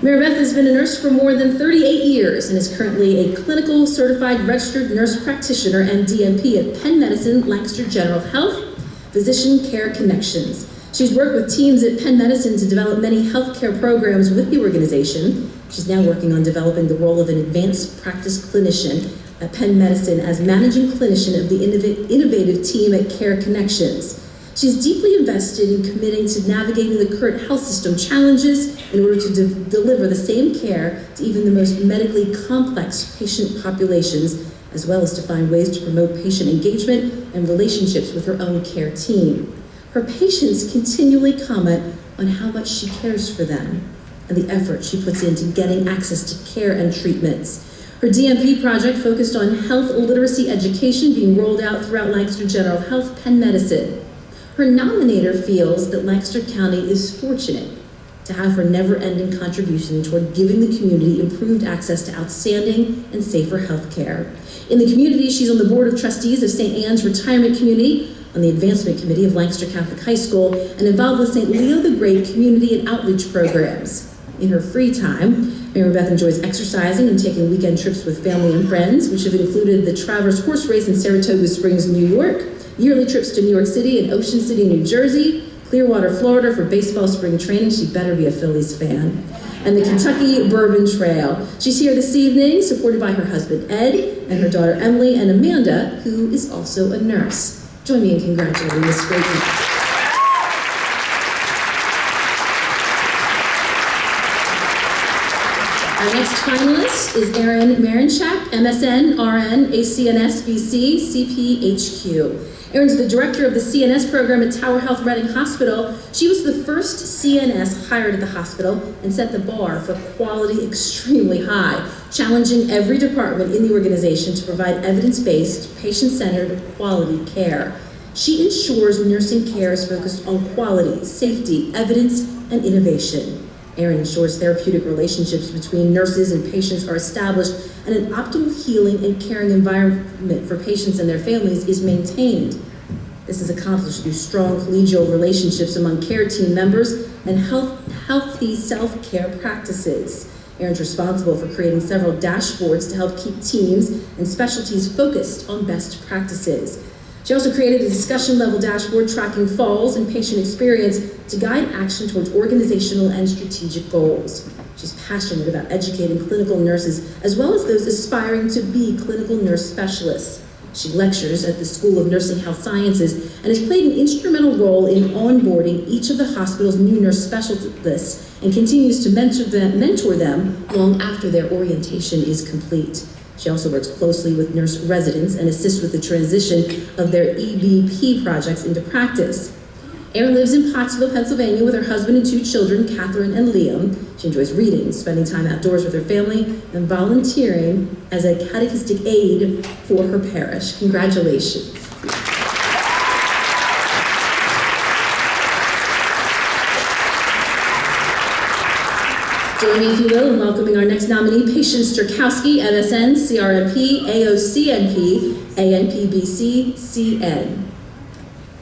Mary Beth has been a nurse for more than 38 years and is currently a clinical certified registered nurse practitioner and DNP at Penn Medicine, Lancaster General Health, Physician Care Connections. She's worked with teams at Penn Medicine to develop many healthcare programs with the organization. She's now working on developing the role of an advanced practice clinician at Penn Medicine as managing clinician of the innovative team at Care Connections. She's deeply invested in committing to navigating the current health system challenges in order to deliver the same care to even the most medically complex patient populations, as well as to find ways to promote patient engagement and relationships with her own care team. Her patients continually comment on how much she cares for them and the effort she puts into getting access to care and treatments. Her DMP project focused on health literacy education being rolled out throughout Lancaster General Health, Penn Medicine. Her nominator feels that Lancaster County is fortunate to have her never-ending contribution toward giving the community improved access to outstanding and safer health care. In the community, she's on the Board of Trustees of St. Anne's Retirement Community, on the Advancement Committee of Lancaster Catholic High School, and involved with St. Leo the Great community and outreach programs. In her free time, Mary Beth enjoys exercising and taking weekend trips with family and friends, which have included the Travers Horse Race in Saratoga Springs, New York, yearly trips to New York City and Ocean City, New Jersey, Clearwater, Florida for baseball spring training. She better be a Phillies fan. And the Kentucky Bourbon Trail. She's here this evening, supported by her husband Ed and her daughter Emily and Amanda, who is also a nurse. Join me in congratulating this great woman. Our next finalist is Erin Marinchak, MSN, RN, ACNS, BC, CPHQ. Erin's the director of the CNS program at Tower Health Reading Hospital. She was the first CNS hired at the hospital and set the bar for quality extremely high, challenging every department in the organization to provide evidence-based, patient-centered quality care. She ensures nursing care is focused on quality, safety, evidence, and innovation. Erin ensures therapeutic relationships between nurses and patients are established and an optimal healing and caring environment for patients and their families is maintained. This is accomplished through strong collegial relationships among care team members and healthy self-care practices. Erin's responsible for creating several dashboards to help keep teams and specialties focused on best practices. She also created a discussion-level dashboard tracking falls and patient experience to guide action towards organizational and strategic goals. She's passionate about educating clinical nurses as well as those aspiring to be clinical nurse specialists. She lectures at the School of Nursing Health Sciences and has played an instrumental role in onboarding each of the hospital's new nurse specialists and continues to mentor them long after their orientation is complete. She also works closely with nurse residents and assists with the transition of their EBP projects into practice. Erin lives in Pottsville, Pennsylvania with her husband and 2 children, Catherine and Liam. She enjoys reading, spending time outdoors with her family, and volunteering as a catechistic aide for her parish. Congratulations. Join me, if you will, in welcoming our next nominee, Patience Sterkowski, MSN, CRNP, AOCNP, ANPBC,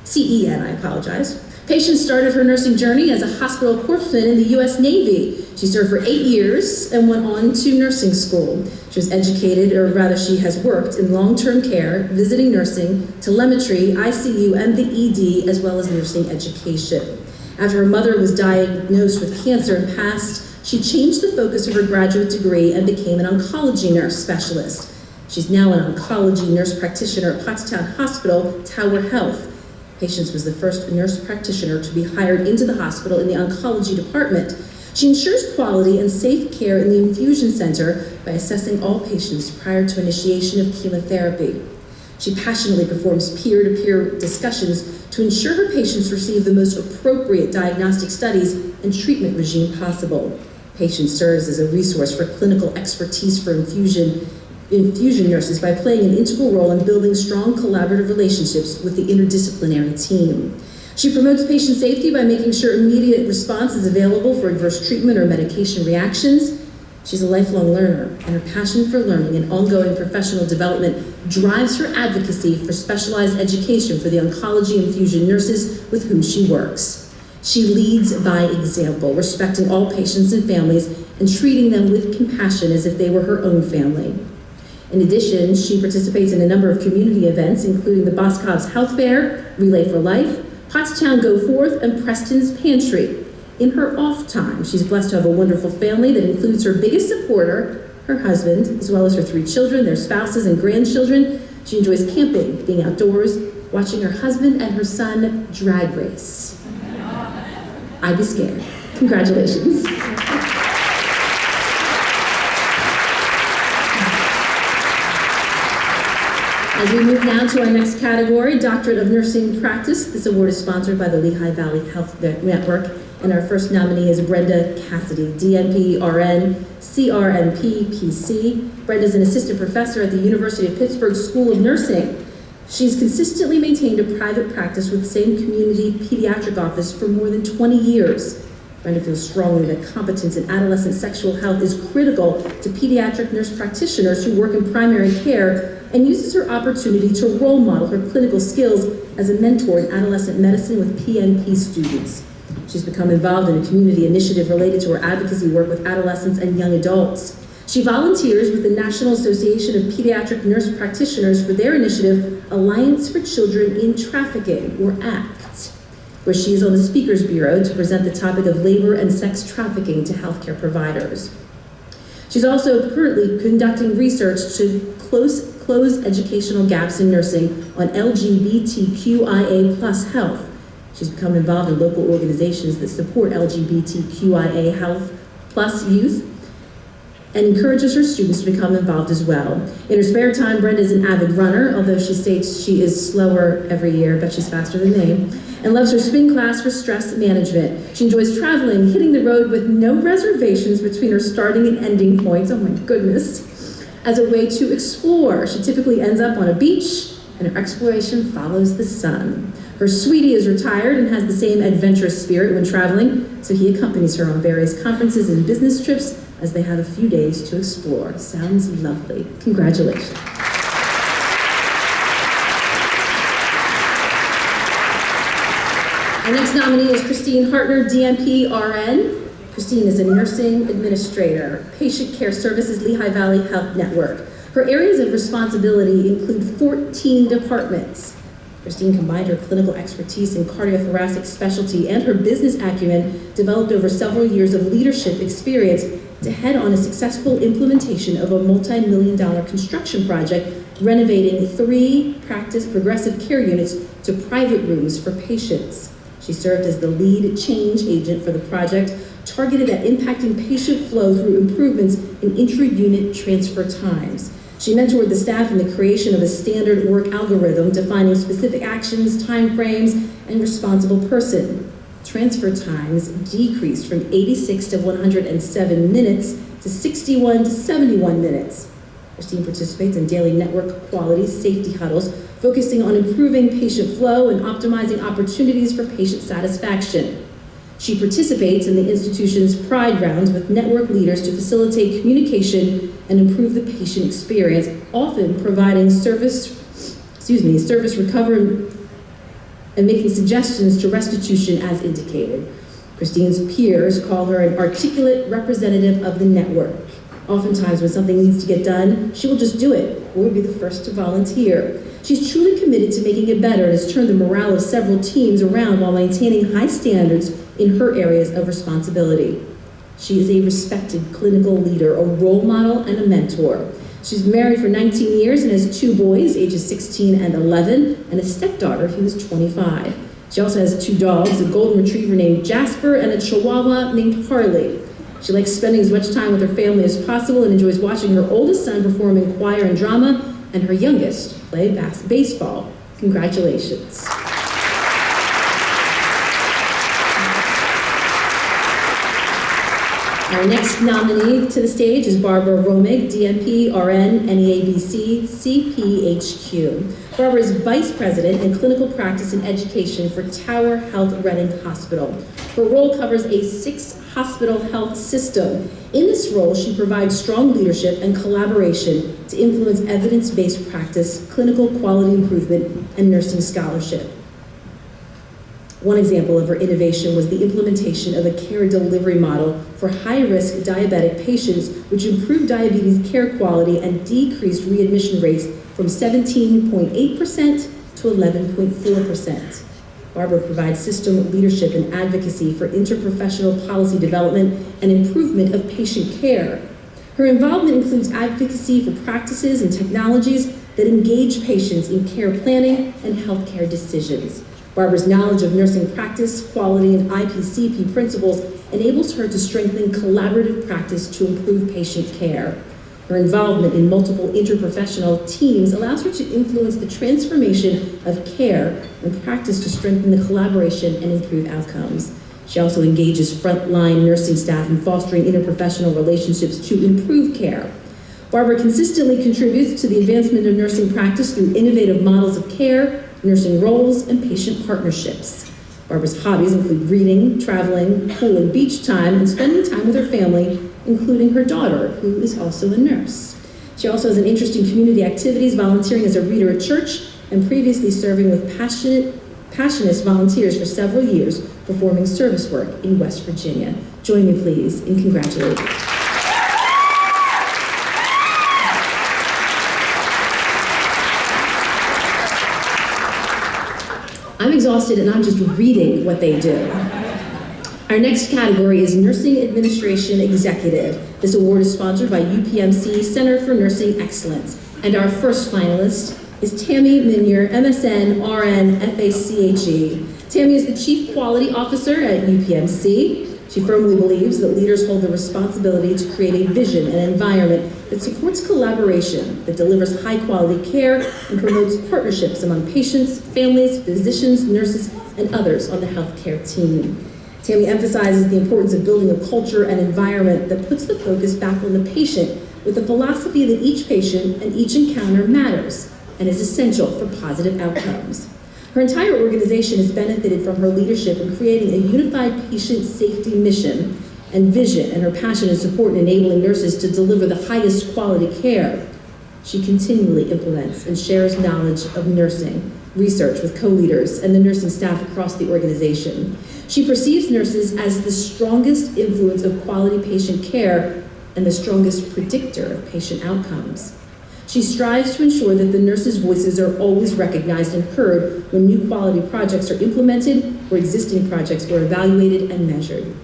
CEN, I apologize. Patience started her nursing journey as a hospital corpsman in the U.S. Navy. She served for 8 years and went on to nursing school. She was educated, or rather she has worked in long-term care, visiting nursing, telemetry, ICU, and the ED, as well as nursing education. After her mother was diagnosed with cancer and passed, she changed the focus of her graduate degree and became an oncology nurse specialist. She's now an oncology nurse practitioner at Pottstown Hospital, Tower Health. Patience was the first nurse practitioner to be hired into the hospital in the oncology department. She ensures quality and safe care in the infusion center by assessing all patients prior to initiation of chemotherapy. She passionately performs peer-to-peer discussions to ensure her patients receive the most appropriate diagnostic studies and treatment regime possible. Patience serves as a resource for clinical expertise for infusion nurses by playing an integral role in building strong collaborative relationships with the interdisciplinary team. She promotes patient safety by making sure immediate response is available for adverse treatment or medication reactions. She's a lifelong learner, and her passion for learning and ongoing professional development drives her advocacy for specialized education for the oncology infusion nurses with whom she works. She leads by example, respecting all patients and families and treating them with compassion as if they were her own family. In addition, she participates in a number of community events, including the Boscov's Health Fair, Relay for Life, Pottstown Go Forth, and Preston's Pantry. In her off time, she's blessed to have a wonderful family that includes her biggest supporter, her husband, as well as her 3 children, their spouses, and grandchildren. She enjoys camping, being outdoors, watching her husband and her son drag race. I'd be scared. Congratulations. As we move now to our next category, Doctorate of Nursing Practice. This award is sponsored by the Lehigh Valley Health Network, and our first nominee is Brenda Cassidy, DNP, RN, CRNP, PC. Brenda's an assistant professor at the University of Pittsburgh School of Nursing. She's consistently maintained a private practice with the same community pediatric office for more than 20 years. Brenda feels strongly that competence in adolescent sexual health is critical to pediatric nurse practitioners who work in primary care, and uses her opportunity to role model her clinical skills as a mentor in adolescent medicine with PNP students. She's become involved in a community initiative related to her advocacy work with adolescents and young adults. She volunteers with the National Association of Pediatric Nurse Practitioners for their initiative, Alliance for Children in Trafficking, or ACT, where she is on the Speakers Bureau to present the topic of labor and sex trafficking to healthcare providers. She's also currently conducting research to close educational gaps in nursing on LGBTQIA+ health. She's become involved in local organizations that support LGBTQIA health plus youth. and encourages her students to become involved as well. In her spare time, Brenda is an avid runner, although she states she is slower every year, but she's faster than me, and loves her spin class for stress management. She enjoys traveling, hitting the road with no reservations between her starting and ending points, oh my goodness, as a way to explore. She typically ends up on a beach, and her exploration follows the sun. Her sweetie is retired and has the same adventurous spirit when traveling, so he accompanies her on various conferences and business trips as they have a few days to explore. Sounds lovely. Congratulations. Our next nominee is Christine Hartner, DNP RN. Christine is a nursing administrator, patient care services, Lehigh Valley Health Network. Her areas of responsibility include 14 departments. Christine combined her clinical expertise in cardiothoracic specialty and her business acumen developed over several years of leadership experience to head on a successful implementation of a multi-million-dollar construction project renovating 3 progressive care units to private rooms for patients. She served as the lead change agent for the project, targeted at impacting patient flow through improvements in intra-unit transfer times. She mentored the staff in the creation of a standard work algorithm defining specific actions, time frames, and responsible person. Transfer times decreased from 86 to 107 minutes to 61 to 71 minutes. Christine participates in daily network quality safety huddles, focusing on improving patient flow and optimizing opportunities for patient satisfaction. She participates in the institution's Pride Rounds with network leaders to facilitate communication and improve the patient experience, often providing service recovery and making suggestions to restitution as indicated. Christine's peers call her an articulate representative of the network. Oftentimes when something needs to get done, she will just do it or be the first to volunteer. She's truly committed to making it better and has turned the morale of several teams around while maintaining high standards in her areas of responsibility. She is a respected clinical leader, a role model, and a mentor. She's married for 19 years and has 2 boys, ages 16 and 11, and a stepdaughter who is 25. She also has 2 dogs, a golden retriever named Jasper and a chihuahua named Harley. She likes spending as much time with her family as possible and enjoys watching her oldest son perform in choir and drama, and her youngest play baseball. Congratulations. Our next nominee to the stage is Barbara Romig, DNP, RN, NEABC, CPHQ. Barbara is Vice President in Clinical Practice and Education for Tower Health Reading Hospital. Her role covers a 6-hospital health system. In this role, she provides strong leadership and collaboration to influence evidence-based practice, clinical quality improvement, and nursing scholarship. One example of her innovation was the implementation of a care delivery model for high-risk diabetic patients, which improved diabetes care quality and decreased readmission rates from 17.8% to 11.4%. Barbara provides system leadership and advocacy for interprofessional policy development and improvement of patient care. Her involvement includes advocacy for practices and technologies that engage patients in care planning and healthcare decisions. Barbara's knowledge of nursing practice, quality, and IPCP principles enables her to strengthen collaborative practice to improve patient care. Her involvement in multiple interprofessional teams allows her to influence the transformation of care and practice to strengthen the collaboration and improve outcomes. She also engages frontline nursing staff in fostering interprofessional relationships to improve care. Barbara consistently contributes to the advancement of nursing practice through innovative models of care, nursing roles, and patient partnerships. Barbara's hobbies include reading, traveling, pool and beach time, and spending time with her family, including her daughter, who is also a nurse. She also has an interest in community activities, volunteering as a reader at church, and previously serving with passionate volunteers for several years, performing service work in West Virginia. Join me, please, in congratulating. I'm exhausted and I'm just reading what they do. Our next category is Nursing Administration Executive. This award is sponsored by UPMC Center for Nursing Excellence. And our first finalist is Tammy Minier, MSN, RN, FACHE. Tammy is the Chief Quality Officer at UPMC. She firmly believes that leaders hold the responsibility to create a vision and environment that supports collaboration, that delivers high-quality care, and promotes partnerships among patients, families, physicians, nurses, and others on the healthcare team. Tammy emphasizes the importance of building a culture and environment that puts the focus back on the patient, with the philosophy that each patient and each encounter matters and is essential for positive outcomes. Her entire organization has benefited from her leadership in creating a unified patient safety mission and vision, and her passion and support in enabling nurses to deliver the highest quality care. She continually implements and shares knowledge of nursing research with co-leaders and the nursing staff across the organization. She perceives nurses as the strongest influence of quality patient care and the strongest predictor of patient outcomes. She strives to ensure that the nurses' voices are always recognized and heard when new quality projects are implemented or existing projects are evaluated and measured.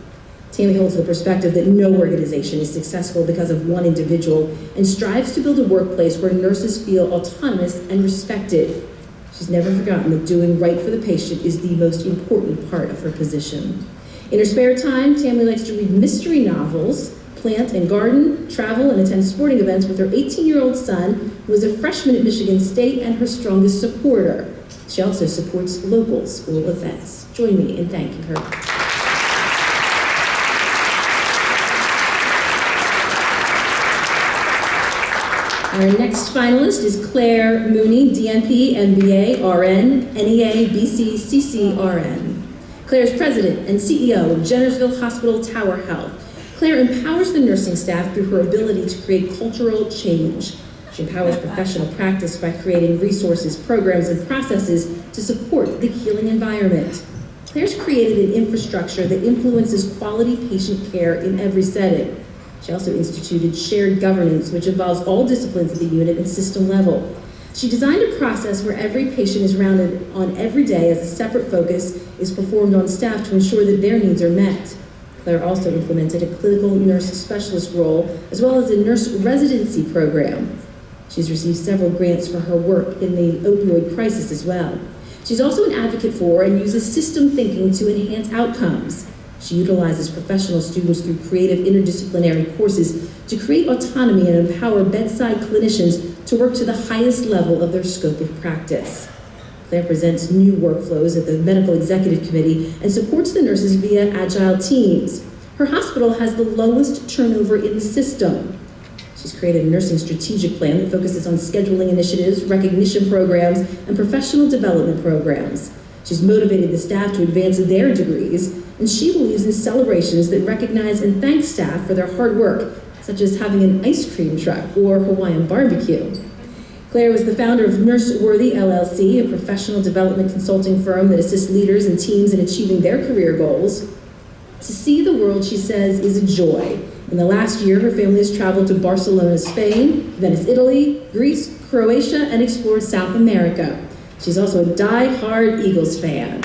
Tammy holds the perspective that no organization is successful because of one individual and strives to build a workplace where nurses feel autonomous and respected. She's never forgotten that doing right for the patient is the most important part of her position. In her spare time, Tammy likes to read mystery novels, plant and garden, travel, and attend sporting events with her 18-year-old son, who is a freshman at Michigan State and her strongest supporter. She also supports local school events. Join me in thanking her. Our next finalist is Claire Mooney, DNP, MBA, RN, NEA, BC, CCRN. Claire is president and CEO of Jennersville Hospital Tower Health. Claire empowers the nursing staff through her ability to create cultural change. She empowers professional practice by creating resources, programs, and processes to support the healing environment. Claire's created an infrastructure that influences quality patient care in every setting. She also instituted shared governance, which involves all disciplines at the unit and system level. She designed a process where every patient is rounded on every day as a separate focus is performed on staff to ensure that their needs are met. Claire also implemented a clinical nurse specialist role, as well as a nurse residency program. She's received several grants for her work in the opioid crisis as well. She's also an advocate for and uses system thinking to enhance outcomes. She utilizes professional students through creative interdisciplinary courses to create autonomy and empower bedside clinicians to work to the highest level of their scope of practice. Claire presents new workflows at the Medical Executive Committee and supports the nurses via agile teams. Her hospital has the lowest turnover in the system. She's created a nursing strategic plan that focuses on scheduling initiatives, recognition programs, and professional development programs. She's motivated the staff to advance their degrees, and she believes in celebrations that recognize and thank staff for their hard work, such as having an ice cream truck or Hawaiian barbecue. Claire was the founder of NurseWorthy LLC, a professional development consulting firm that assists leaders and teams in achieving their career goals. To see the world, she says, is a joy. In the last year, her family has traveled to Barcelona, Spain, Venice, Italy, Greece, Croatia, and explored South America. She's also a die-hard Eagles fan.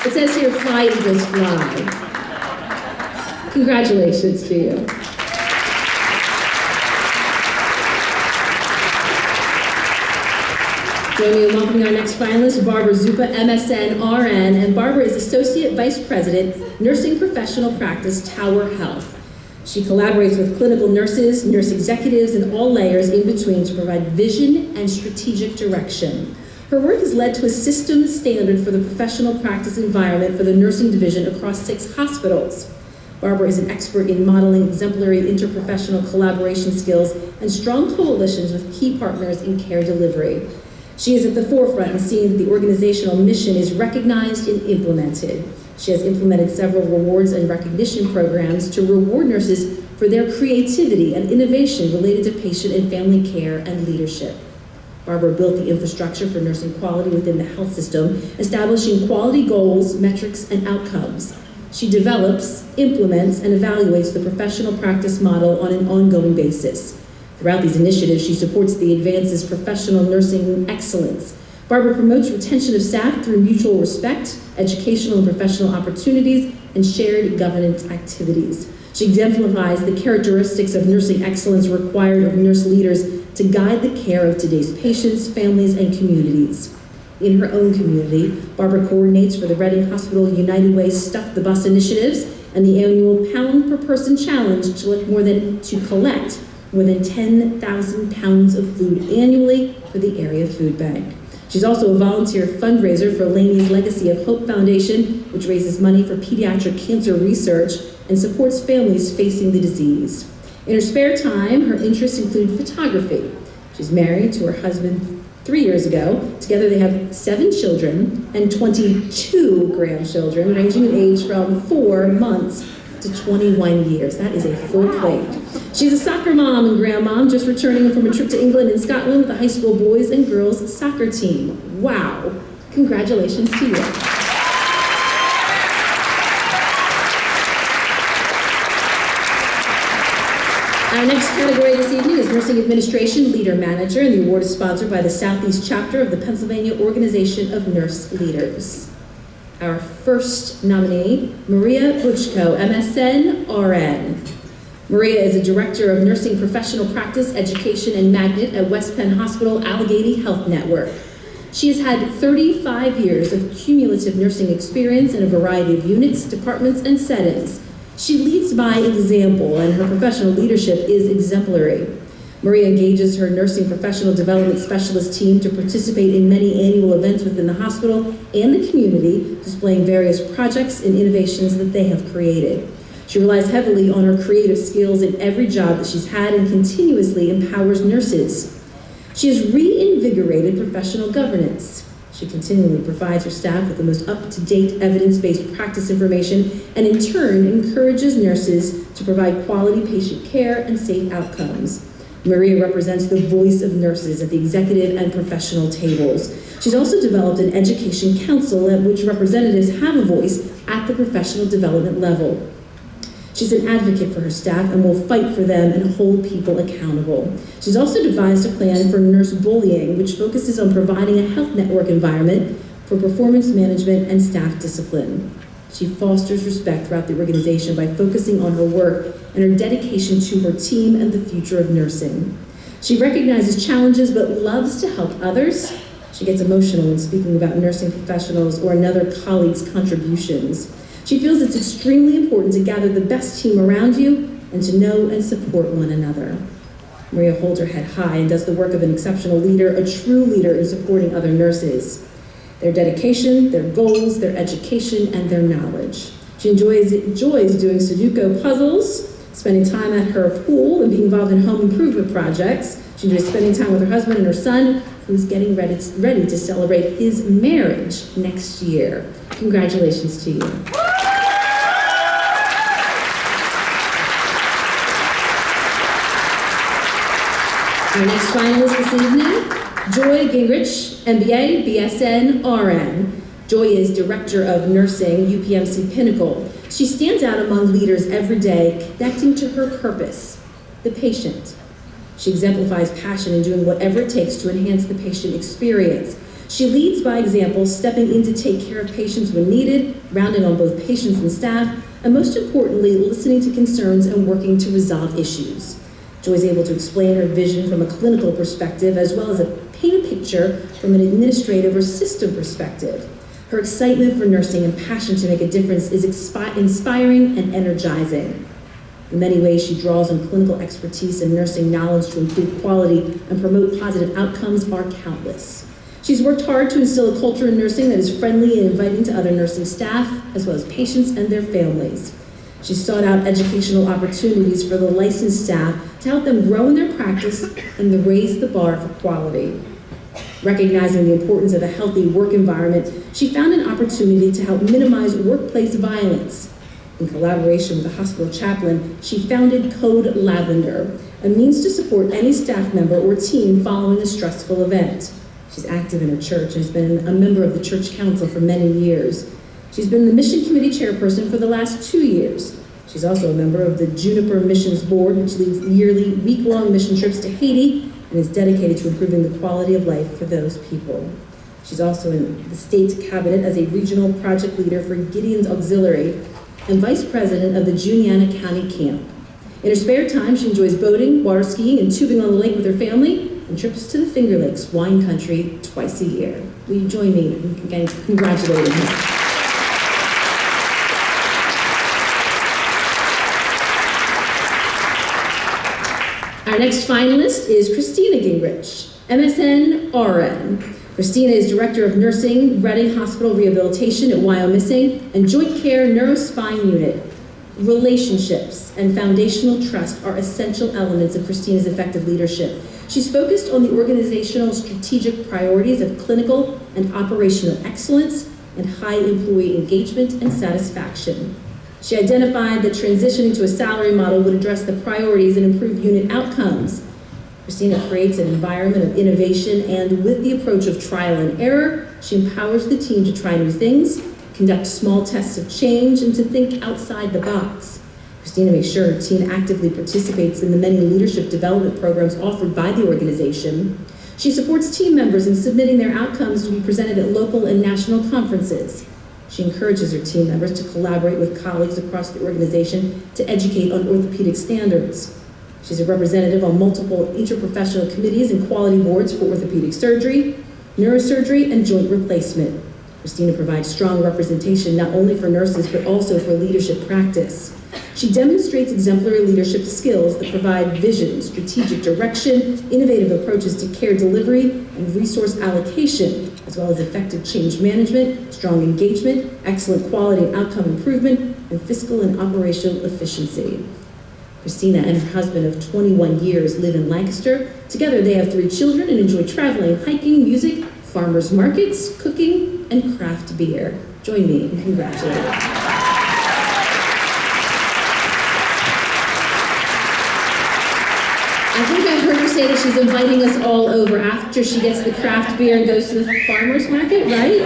It says here, fly Eagles fly. Congratulations to you. Join me in welcoming our next finalist, Barbara Zupa, MSN RN, and Barbara is Associate Vice President, Nursing Professional Practice, Tower Health. She collaborates with clinical nurses, nurse executives, and all layers in between to provide vision and strategic direction. Her work has led to a system standard for the professional practice environment for the nursing division across 6 hospitals. Barbara is an expert in modeling exemplary interprofessional collaboration skills and strong coalitions with key partners in care delivery. She is at the forefront in seeing that the organizational mission is recognized and implemented. She has implemented several rewards and recognition programs to reward nurses for their creativity and innovation related to patient and family care and leadership. Barbara built the infrastructure for nursing quality within the health system, establishing quality goals, metrics, and outcomes. She develops, implements, and evaluates the professional practice model on an ongoing basis. Throughout these initiatives, she supports the advances professional nursing excellence. Barbara promotes retention of staff through mutual respect, educational and professional opportunities, and shared governance activities. She exemplifies the characteristics of nursing excellence required of nurse leaders to guide the care of today's patients, families, and communities. in her own community. Barbara coordinates for the Reading Hospital United Way Stuff the Bus initiatives and the annual Pound per Person Challenge to collect more than 10,000 pounds of food annually for the area food bank. She's also a volunteer fundraiser for Laney's Legacy of Hope Foundation, which raises money for pediatric cancer research and supports families facing the disease. In her spare time, her interests include photography. She's married to her husband 3 years ago. Together they have 7 children and 22 grandchildren, ranging in age from 4 months to 21 years. That is a full plate. She's a soccer mom and grandmom, just returning from a trip to England and Scotland with the high school boys and girls soccer team. Wow. Congratulations to you. Our next category this evening is Nursing Administration Leader Manager, and the award is sponsored by the Southeast Chapter of the Pennsylvania Organization of Nurse Leaders. Our first nominee, Maria Buchko, MSN RN. Maria is a Director of Nursing Professional Practice, Education, and Magnet at West Penn Hospital Allegheny Health Network. She has had 35 years of cumulative nursing experience in a variety of units, departments, and settings. She leads by example, and her professional leadership is exemplary. Maria engages her nursing professional development specialist team to participate in many annual events within the hospital and the community, displaying various projects and innovations that they have created. She relies heavily on her creative skills in every job that she's had and continuously empowers nurses. She has reinvigorated professional governance. She continually provides her staff with the most up-to-date evidence-based practice information and in turn encourages nurses to provide quality patient care and safe outcomes. Maria represents the voice of nurses at the executive and professional tables. She's also developed an education council at which representatives have a voice at the professional development level. She's an advocate for her staff and will fight for them and hold people accountable. She's also devised a plan for nurse bullying, which focuses on providing a health network environment for performance management and staff discipline. She fosters respect throughout the organization by focusing on her work and her dedication to her team and the future of nursing. She recognizes challenges but loves to help others. She gets emotional when speaking about nursing professionals or another colleague's contributions. She feels it's extremely important to gather the best team around you and to know and support one another. Maria holds her head high and does the work of an exceptional leader, a true leader in supporting other nurses. Their dedication, their goals, their education, and their knowledge. She enjoys doing Sudoku puzzles, spending time at her pool, and being involved in home improvement projects. She enjoys spending time with her husband and her son, who's getting ready to celebrate his marriage next year. Congratulations to you. Our next finalist this evening, Joy Gingrich, MBA, BSN, RN. Joy is Director of Nursing, UPMC Pinnacle. She stands out among leaders every day, connecting to her purpose, the patient. She exemplifies passion in doing whatever it takes to enhance the patient experience. She leads by example, stepping in to take care of patients when needed, rounding on both patients and staff, and most importantly, listening to concerns and working to resolve issues. Joy is able to explain her vision from a clinical perspective as well as paint a picture from an administrative or system perspective. Her excitement for nursing and passion to make a difference is inspiring and energizing. In many ways, she draws on clinical expertise and nursing knowledge to improve quality and promote positive outcomes are countless. She's worked hard to instill a culture in nursing that is friendly and inviting to other nursing staff, as well as patients and their families. She's sought out educational opportunities for the licensed staff to help them grow in their practice and to raise the bar for quality. Recognizing the importance of a healthy work environment, she found an opportunity to help minimize workplace violence. In collaboration with the hospital chaplain, she founded Code Lavender, a means to support any staff member or team following a stressful event. She's active in her church and has been a member of the church council for many years. She's been the mission committee chairperson for the last 2 years. She's also a member of the Juniper Missions Board, which leads yearly week-long mission trips to Haiti and is dedicated to improving the quality of life for those people. She's also in the state cabinet as a regional project leader for Gideon's Auxiliary and vice president of the Juniata County Camp. In her spare time, she enjoys boating, water skiing, and tubing on the lake with her family. and trips to the Finger Lakes wine country twice a year. Will you join me in again congratulating her? Our next finalist is Christina Gingrich, MSN RN. Christina is Director of Nursing, Reading Hospital Rehabilitation at Wyomissing, and Joint Care Neurospine Unit. Relationships and foundational trust are essential elements of Christina's effective leadership. She's focused on the organizational strategic priorities of clinical and operational excellence and high employee engagement and satisfaction. She identified that transitioning to a salary model would address the priorities and improve unit outcomes. Christina creates an environment of innovation, and with the approach of trial and error, she empowers the team to try new things, conduct small tests of change, and to think outside the box. Christina makes sure her team actively participates in the many leadership development programs offered by the organization. She supports team members in submitting their outcomes to be presented at local and national conferences. She encourages her team members to collaborate with colleagues across the organization to educate on orthopedic standards. She's a representative on multiple interprofessional committees and quality boards for orthopedic surgery, neurosurgery, and joint replacement. Christina provides strong representation not only for nurses but also for leadership practice. She demonstrates exemplary leadership skills that provide vision, strategic direction, innovative approaches to care delivery, and resource allocation, as well as effective change management, strong engagement, excellent quality and outcome improvement, and fiscal and operational efficiency. Christina and her husband of 21 years live in Lancaster. Together they have 3 children and enjoy traveling, hiking, music, farmers markets, cooking, and craft beer. Join me in congratulating. I think I've heard her say that she's inviting us all over after she gets the craft beer and goes to the farmer's market, right?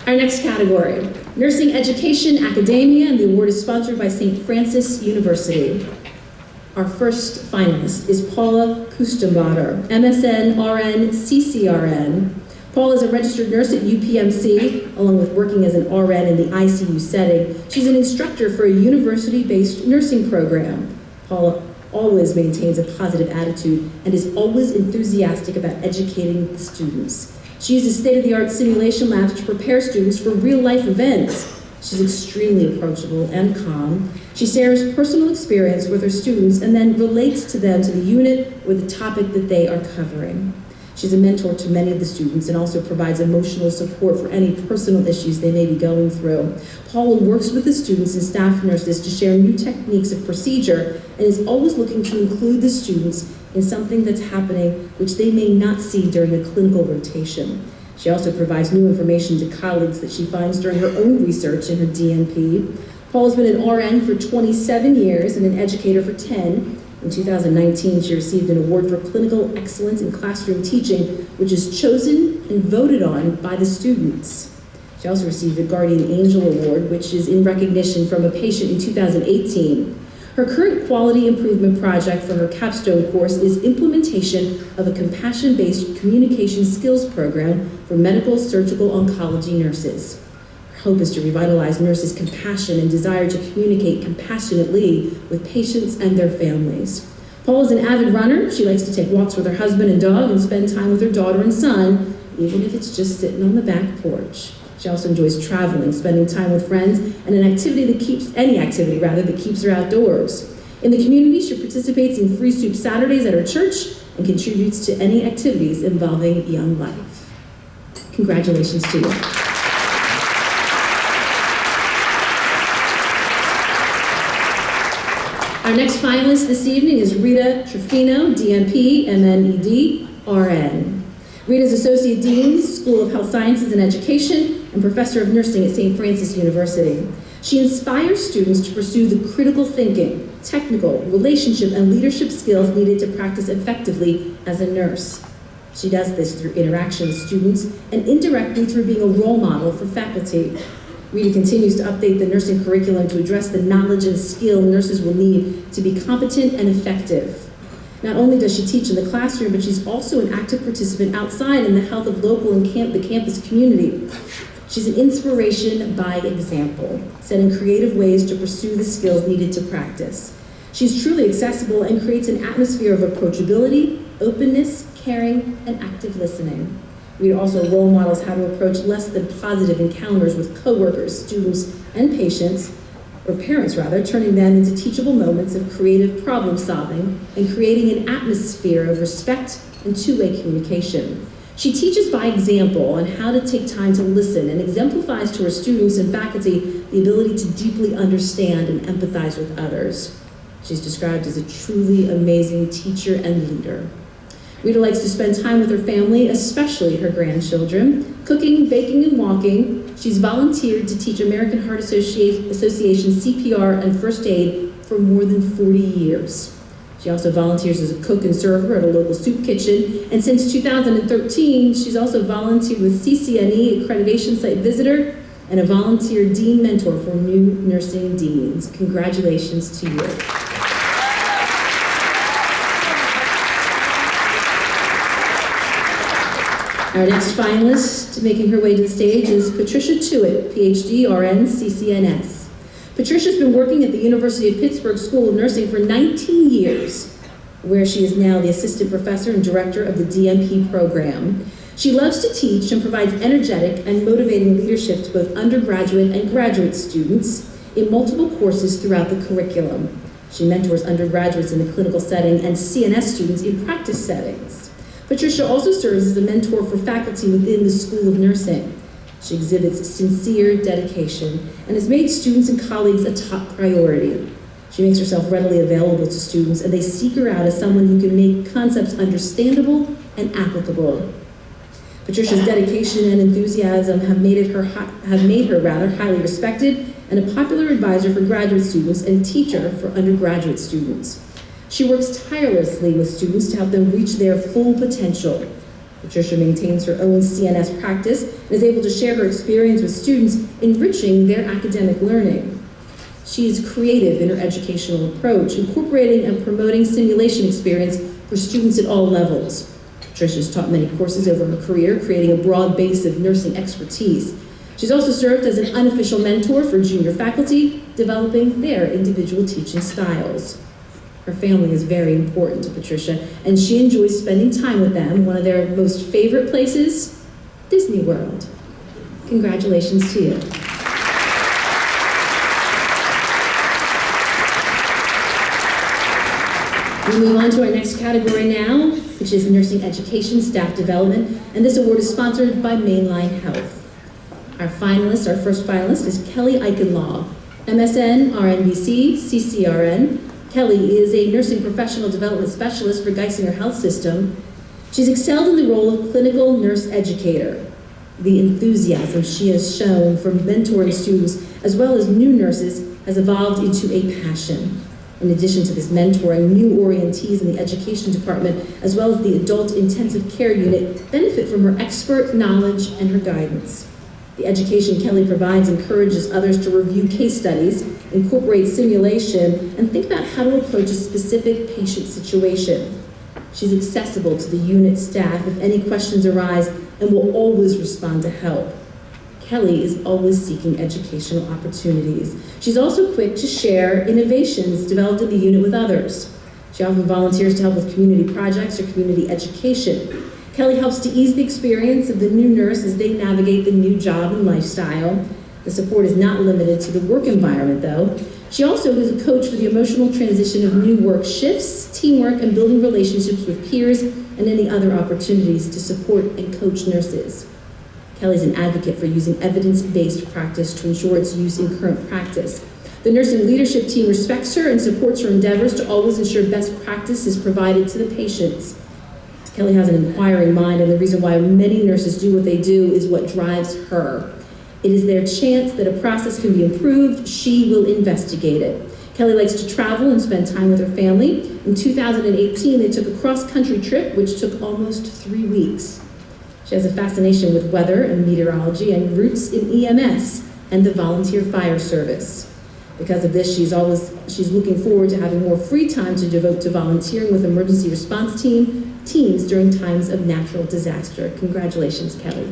Our next category, Nursing Education Academia, and the award is sponsored by St. Francis University. Our first finalist is Paula Kustenbader, MSN RN CCRN. Paula is a registered nurse at UPMC, along with working as an RN in the ICU setting. She's an instructor for a university-based nursing program. Paula always maintains a positive attitude and is always enthusiastic about educating the students. She uses state-of-the-art simulation labs to prepare students for real-life events. She's extremely approachable and calm. She shares personal experience with her students and then relates to them to the unit or the topic that they are covering. She's a mentor to many of the students and also provides emotional support for any personal issues they may be going through. Paula works with the students and staff nurses to share new techniques of procedure and is always looking to include the students in something that's happening which they may not see during a clinical rotation. She also provides new information to colleagues that she finds during her own research in her DNP. Paula's been an RN for 27 years and an educator for 10. In 2019, she received an award for clinical excellence in classroom teaching, which is chosen and voted on by the students. She also received the Guardian Angel Award, which is in recognition from a patient in 2018. Her current quality improvement project for her capstone course is implementation of a compassion-based communication skills program for medical surgical oncology nurses. Her hope is to revitalize nurses' compassion and desire to communicate compassionately with patients and their families. Paul is an avid runner. She likes to take walks with her husband and dog and spend time with her daughter and son, even if it's just sitting on the back porch. She also enjoys traveling, spending time with friends, and any activity that keeps her outdoors. In the community, she participates in Free Soup Saturdays at her church and contributes to any activities involving young life. Congratulations to you. Our next finalist this evening is Rita Trefino, DNP, MNED, RN. Rita is Associate Dean, School of Health Sciences and Education, and Professor of Nursing at St. Francis University. She inspires students to pursue the critical thinking, technical, relationship, and leadership skills needed to practice effectively as a nurse. She does this through interaction with students and indirectly through being a role model for faculty. Rita continues to update the nursing curriculum to address the knowledge and skill nurses will need to be competent and effective. Not only does she teach in the classroom, but she's also an active participant outside in the health of local and the campus community. She's an inspiration by example, setting creative ways to pursue the skills needed to practice. She's truly accessible and creates an atmosphere of approachability, openness, caring, and active listening. Rita also role models how to approach less than positive encounters with coworkers, students, and patients, or parents rather, turning them into teachable moments of creative problem solving and creating an atmosphere of respect and two-way communication. She teaches by example on how to take time to listen and exemplifies to her students and faculty the ability to deeply understand and empathize with others. She's described as a truly amazing teacher and leader. Rita likes to spend time with her family, especially her grandchildren, cooking, baking, and walking. She's volunteered to teach American Heart Association CPR and first aid for more than 40 years. She also volunteers as a cook and server at a local soup kitchen, and since 2013, she's also volunteered with CCNE Accreditation Site Visitor and a volunteer dean mentor for new nursing deans. Congratulations to you. Our next finalist making her way to the stage is Patricia Tuitt, PhD, RN, CCNS. Patricia's been working at the University of Pittsburgh School of Nursing for 19 years, where she is now the assistant professor and director of the DNP program. She loves to teach and provides energetic and motivating leadership to both undergraduate and graduate students in multiple courses throughout the curriculum. She mentors undergraduates in the clinical setting and CNS students in practice settings. Patricia also serves as a mentor for faculty within the School of Nursing. She exhibits sincere dedication and has made students and colleagues a top priority. She makes herself readily available to students, and they seek her out as someone who can make concepts understandable and applicable. Patricia's dedication and enthusiasm have made her highly respected and a popular advisor for graduate students and teacher for undergraduate students. She works tirelessly with students to help them reach their full potential. Patricia maintains her own CNS practice and is able to share her experience with students, enriching their academic learning. She is creative in her educational approach, incorporating and promoting simulation experience for students at all levels. Patricia has taught many courses over her career, creating a broad base of nursing expertise. She's also served as an unofficial mentor for junior faculty, developing their individual teaching styles. Her family is very important to Patricia, and she enjoys spending time with them. One of their most favorite places, Disney World. Congratulations to you. We move on to our next category now, which is Nursing Education Staff Development, and this award is sponsored by Mainline Health. Our first finalist is Kelly Eichenlaw, MSN, RNBC, CCRN. Kelly is a nursing professional development specialist for Geisinger Health System. She's excelled in the role of clinical nurse educator. The enthusiasm she has shown for mentoring students as well as new nurses has evolved into a passion. In addition to this mentoring, new orientees in the education department as well as the adult intensive care unit benefit from her expert knowledge and her guidance. The education Kelly provides encourages others to review case studies, incorporate simulation, and think about how to approach a specific patient situation. She's accessible to the unit staff if any questions arise and will always respond to help. Kelly is always seeking educational opportunities. She's also quick to share innovations developed in the unit with others. She often volunteers to help with community projects or community education. Kelly helps to ease the experience of the new nurse as they navigate the new job and lifestyle. The support is not limited to the work environment, though. She also is a coach for the emotional transition of new work shifts, teamwork, and building relationships with peers and any other opportunities to support and coach nurses. Kelly's an advocate for using evidence-based practice to ensure its use in current practice. The nursing leadership team respects her and supports her endeavors to always ensure best practice is provided to the patients. Kelly has an inquiring mind, and the reason why many nurses do what they do is what drives her. It is their chance that a process can be improved. She will investigate it. Kelly likes to travel and spend time with her family. In 2018, they took a cross-country trip, which took almost 3 weeks. She has a fascination with weather and meteorology and roots in EMS and the volunteer fire service. Because of this, she's looking forward to having more free time to devote to volunteering with emergency response teams during times of natural disaster. Congratulations, Kelly.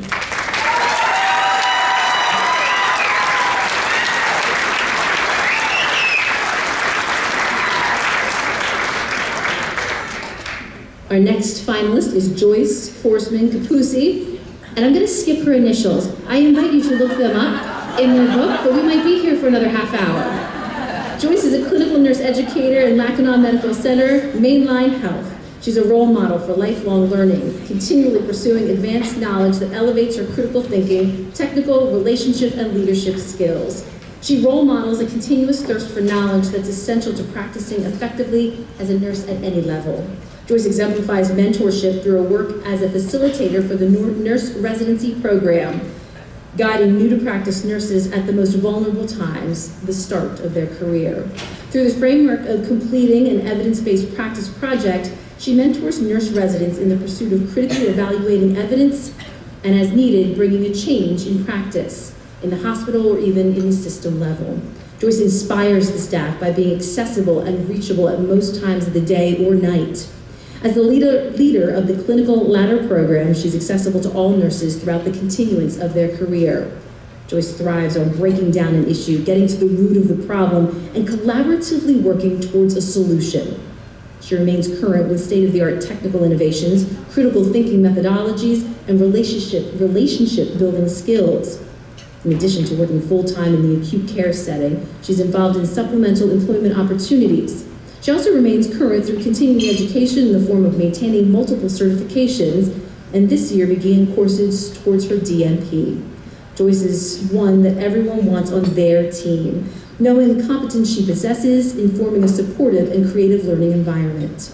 Our next finalist is Joyce Forsman Kapusi, and I'm going to skip her initials. I invite you to look them up in your book, but we might be here for another half hour. Joyce is a clinical nurse educator in Mackinac Medical Center, Mainline Health. She's a role model for lifelong learning, continually pursuing advanced knowledge that elevates her critical thinking, technical, relationship, and leadership skills. She role models a continuous thirst for knowledge that's essential to practicing effectively as a nurse at any level. Joyce exemplifies mentorship through her work as a facilitator for the nurse residency program, guiding new-to-practice nurses at the most vulnerable times, the start of their career. Through the framework of completing an evidence-based practice project, she mentors nurse residents in the pursuit of critically evaluating evidence and, as needed, bringing a change in practice in the hospital or even in the system level. Joyce inspires the staff by being accessible and reachable at most times of the day or night. As the leader of the clinical ladder program, she's accessible to all nurses throughout the continuance of their career. Joyce thrives on breaking down an issue, getting to the root of the problem, and collaboratively working towards a solution. She remains current with state-of-the-art technical innovations, critical thinking methodologies, and relationship building skills. In addition to working full-time in the acute care setting, she's involved in supplemental employment opportunities. She also remains current through continuing education in the form of maintaining multiple certifications, and this year began courses towards her DNP. Joyce is one that everyone wants on their team, knowing the competence she possesses in forming a supportive and creative learning environment.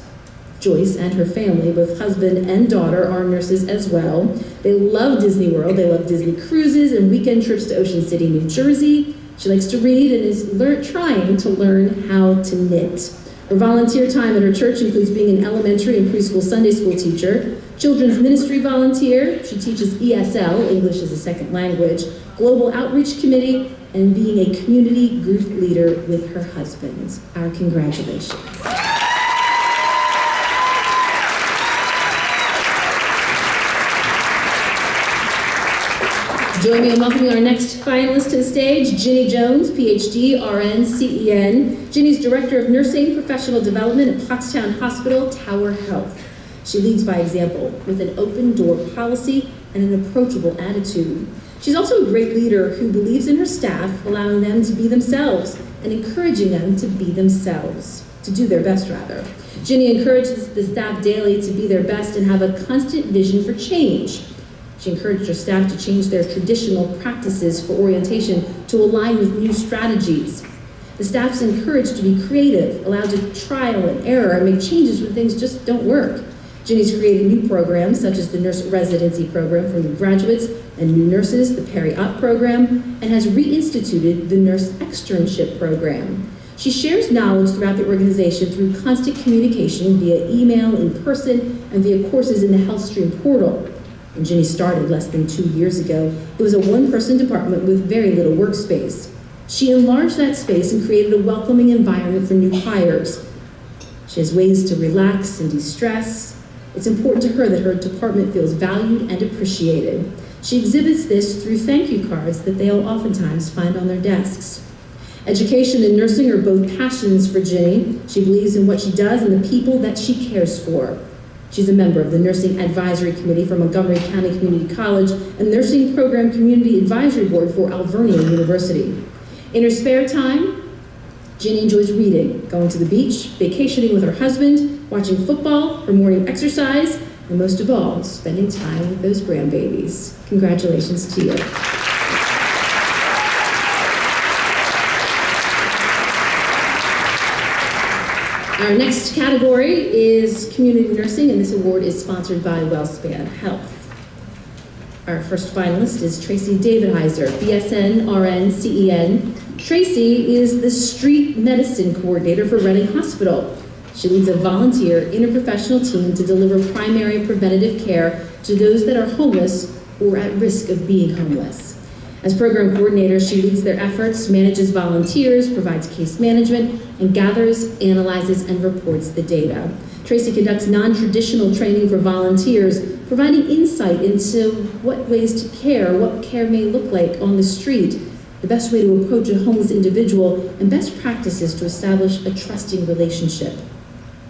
Joyce and her family, both husband and daughter, are nurses as well. They love Disney World, they love Disney cruises and weekend trips to Ocean City, New Jersey. She likes to read and is trying to learn how to knit. Her volunteer time at her church includes being an elementary and preschool Sunday school teacher, children's ministry volunteer, she teaches ESL, English as a second language, global outreach committee, and being a community group leader with her husband. Our congratulations. Join me in welcoming our next finalist to the stage, Ginny Jones, PhD, RN, CEN. Ginny's Director of Nursing Professional Development at Pottstown Hospital, Tower Health. She leads by example with an open door policy and an approachable attitude. She's also a great leader who believes in her staff, allowing them to be themselves and encouraging them to be themselves, to do their best rather. Ginny encourages the staff daily to be their best and have a constant vision for change. She encouraged her staff to change their traditional practices for orientation to align with new strategies. The staff's encouraged to be creative, allowed to trial and error and make changes when things just don't work. Ginny's created new programs such as the Nurse Residency Program for new graduates and new nurses, the Peri-Op program, and has reinstituted the Nurse Externship Program. She shares knowledge throughout the organization through constant communication via email, in person, and via courses in the HealthStream portal. When Ginny started less than 2 years ago, it was a one-person department with very little workspace. She enlarged that space and created a welcoming environment for new hires. She has ways to relax and de-stress. It's important to her that her department feels valued and appreciated. She exhibits this through thank you cards that they'll oftentimes find on their desks. Education and nursing are both passions for Ginny. She believes in what she does and the people that she cares for. She's a member of the Nursing Advisory Committee for Montgomery County Community College and Nursing Program Community Advisory Board for Alvernia University. In her spare time, Ginny enjoys reading, going to the beach, vacationing with her husband, watching football, her morning exercise, and most of all, spending time with those grandbabies. Congratulations to you. Our next category is community nursing, and this award is sponsored by WellSpan Health. Our first finalist is Tracy Davidheiser, BSN, RN, CEN. Tracy is the street medicine coordinator for Reading Hospital. She leads a volunteer interprofessional team to deliver primary preventative care to those that are homeless or at risk of being homeless. As program coordinator, she leads their efforts, manages volunteers, provides case management, and gathers, analyzes, and reports the data. Tracy conducts non-traditional training for volunteers, providing insight into what ways to care, what care may look like on the street, the best way to approach a homeless individual, and best practices to establish a trusting relationship.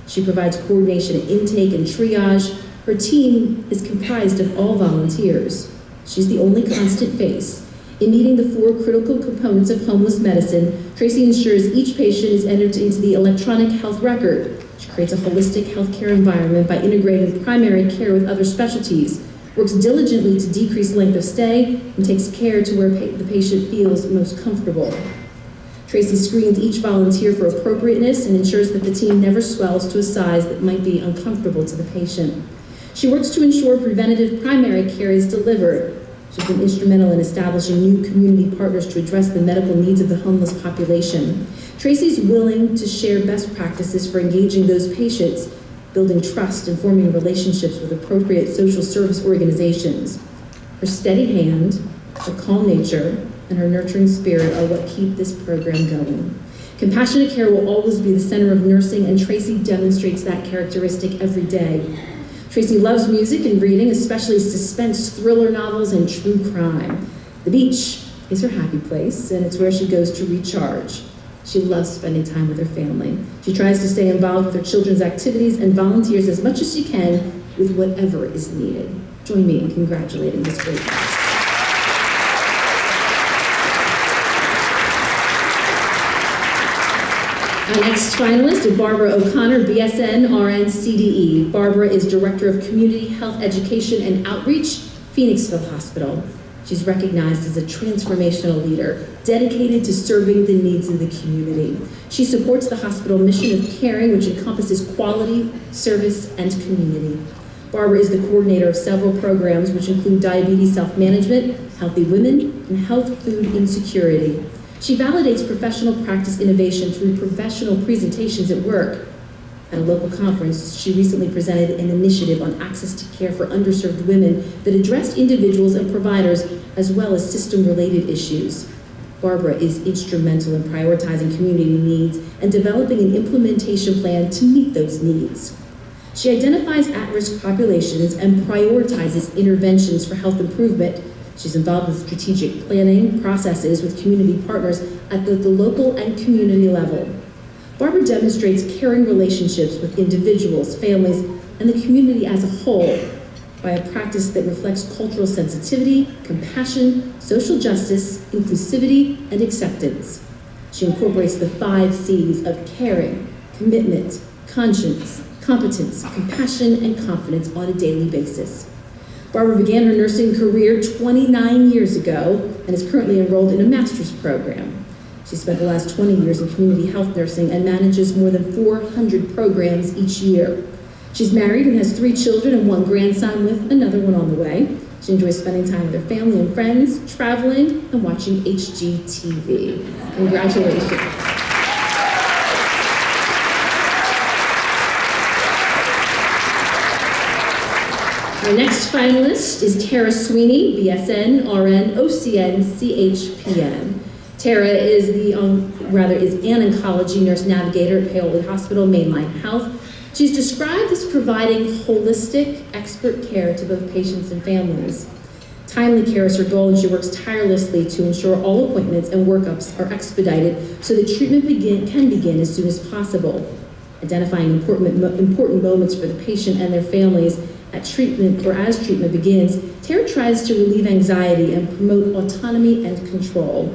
She provides coordination at intake and triage. Her team is comprised of all volunteers. She's the only constant face. In meeting the 4 critical components of homeless medicine, Tracy ensures each patient is entered into the electronic health record. She creates a holistic healthcare environment by integrating primary care with other specialties, works diligently to decrease length of stay, and takes care to where the patient feels most comfortable. Tracy screens each volunteer for appropriateness and ensures that the team never swells to a size that might be uncomfortable to the patient. She works to ensure preventative primary care is delivered. She's been instrumental in establishing new community partners to address the medical needs of the homeless population. Tracy's willing to share best practices for engaging those patients, building trust and forming relationships with appropriate social service organizations. Her steady hand, her calm nature, and her nurturing spirit are what keep this program going. Compassionate care will always be the center of nursing, and Tracy demonstrates that characteristic every day. Tracy loves music and reading, especially suspense thriller novels and true crime. The beach is her happy place, and it's where she goes to recharge. She loves spending time with her family. She tries to stay involved with her children's activities and volunteers as much as she can with whatever is needed. Join me in congratulating this great class. Our next finalist is Barbara O'Connor, BSN, RN, CDE. Barbara is Director of Community Health Education and Outreach, Phoenixville Hospital. She's recognized as a transformational leader, dedicated to serving the needs of the community. She supports the hospital mission of caring, which encompasses quality, service, and community. Barbara is the coordinator of several programs, which include diabetes self-management, healthy women, and health food insecurity. She validates professional practice innovation through professional presentations at work. At a local conference, she recently presented an initiative on access to care for underserved women that addressed individuals and providers as well as system-related issues. Barbara is instrumental in prioritizing community needs and developing an implementation plan to meet those needs. She identifies at-risk populations and prioritizes interventions for health improvement. She's involved with strategic planning processes with community partners at both the local and community level. Barbara demonstrates caring relationships with individuals, families, and the community as a whole by a practice that reflects cultural sensitivity, compassion, social justice, inclusivity, and acceptance. She incorporates the 5 C's of caring, commitment, conscience, competence, compassion, and confidence on a daily basis. Barbara began her nursing career 29 years ago and is currently enrolled in a master's program. She spent the last 20 years in community health nursing and manages more than 400 programs each year. She's married and has 3 children and 1 grandson with another one on the way. She enjoys spending time with her family and friends, traveling, and watching HGTV. Congratulations. Our next finalist is Tara Sweeney, BSN, RN, OCN, CHPN. Tara is an oncology nurse navigator at Paoli Hospital, Mainline Health. She's described as providing holistic, expert care to both patients and families. Timely care is her goal, and she works tirelessly to ensure all appointments and workups are expedited so that treatment can begin as soon as possible. Identifying important moments for the patient and their families at treatment or as treatment begins, Tara tries to relieve anxiety and promote autonomy and control.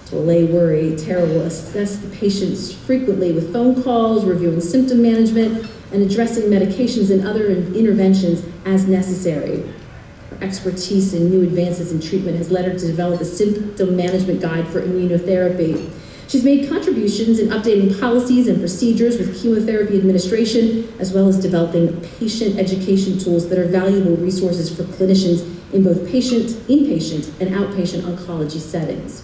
To allay worry, Tara will assess the patients frequently with phone calls, reviewing symptom management, and addressing medications and other interventions as necessary. Her expertise in new advances in treatment has led her to develop a symptom management guide for immunotherapy. She's made contributions in updating policies and procedures with chemotherapy administration, as well as developing patient education tools that are valuable resources for clinicians in both inpatient, and outpatient oncology settings.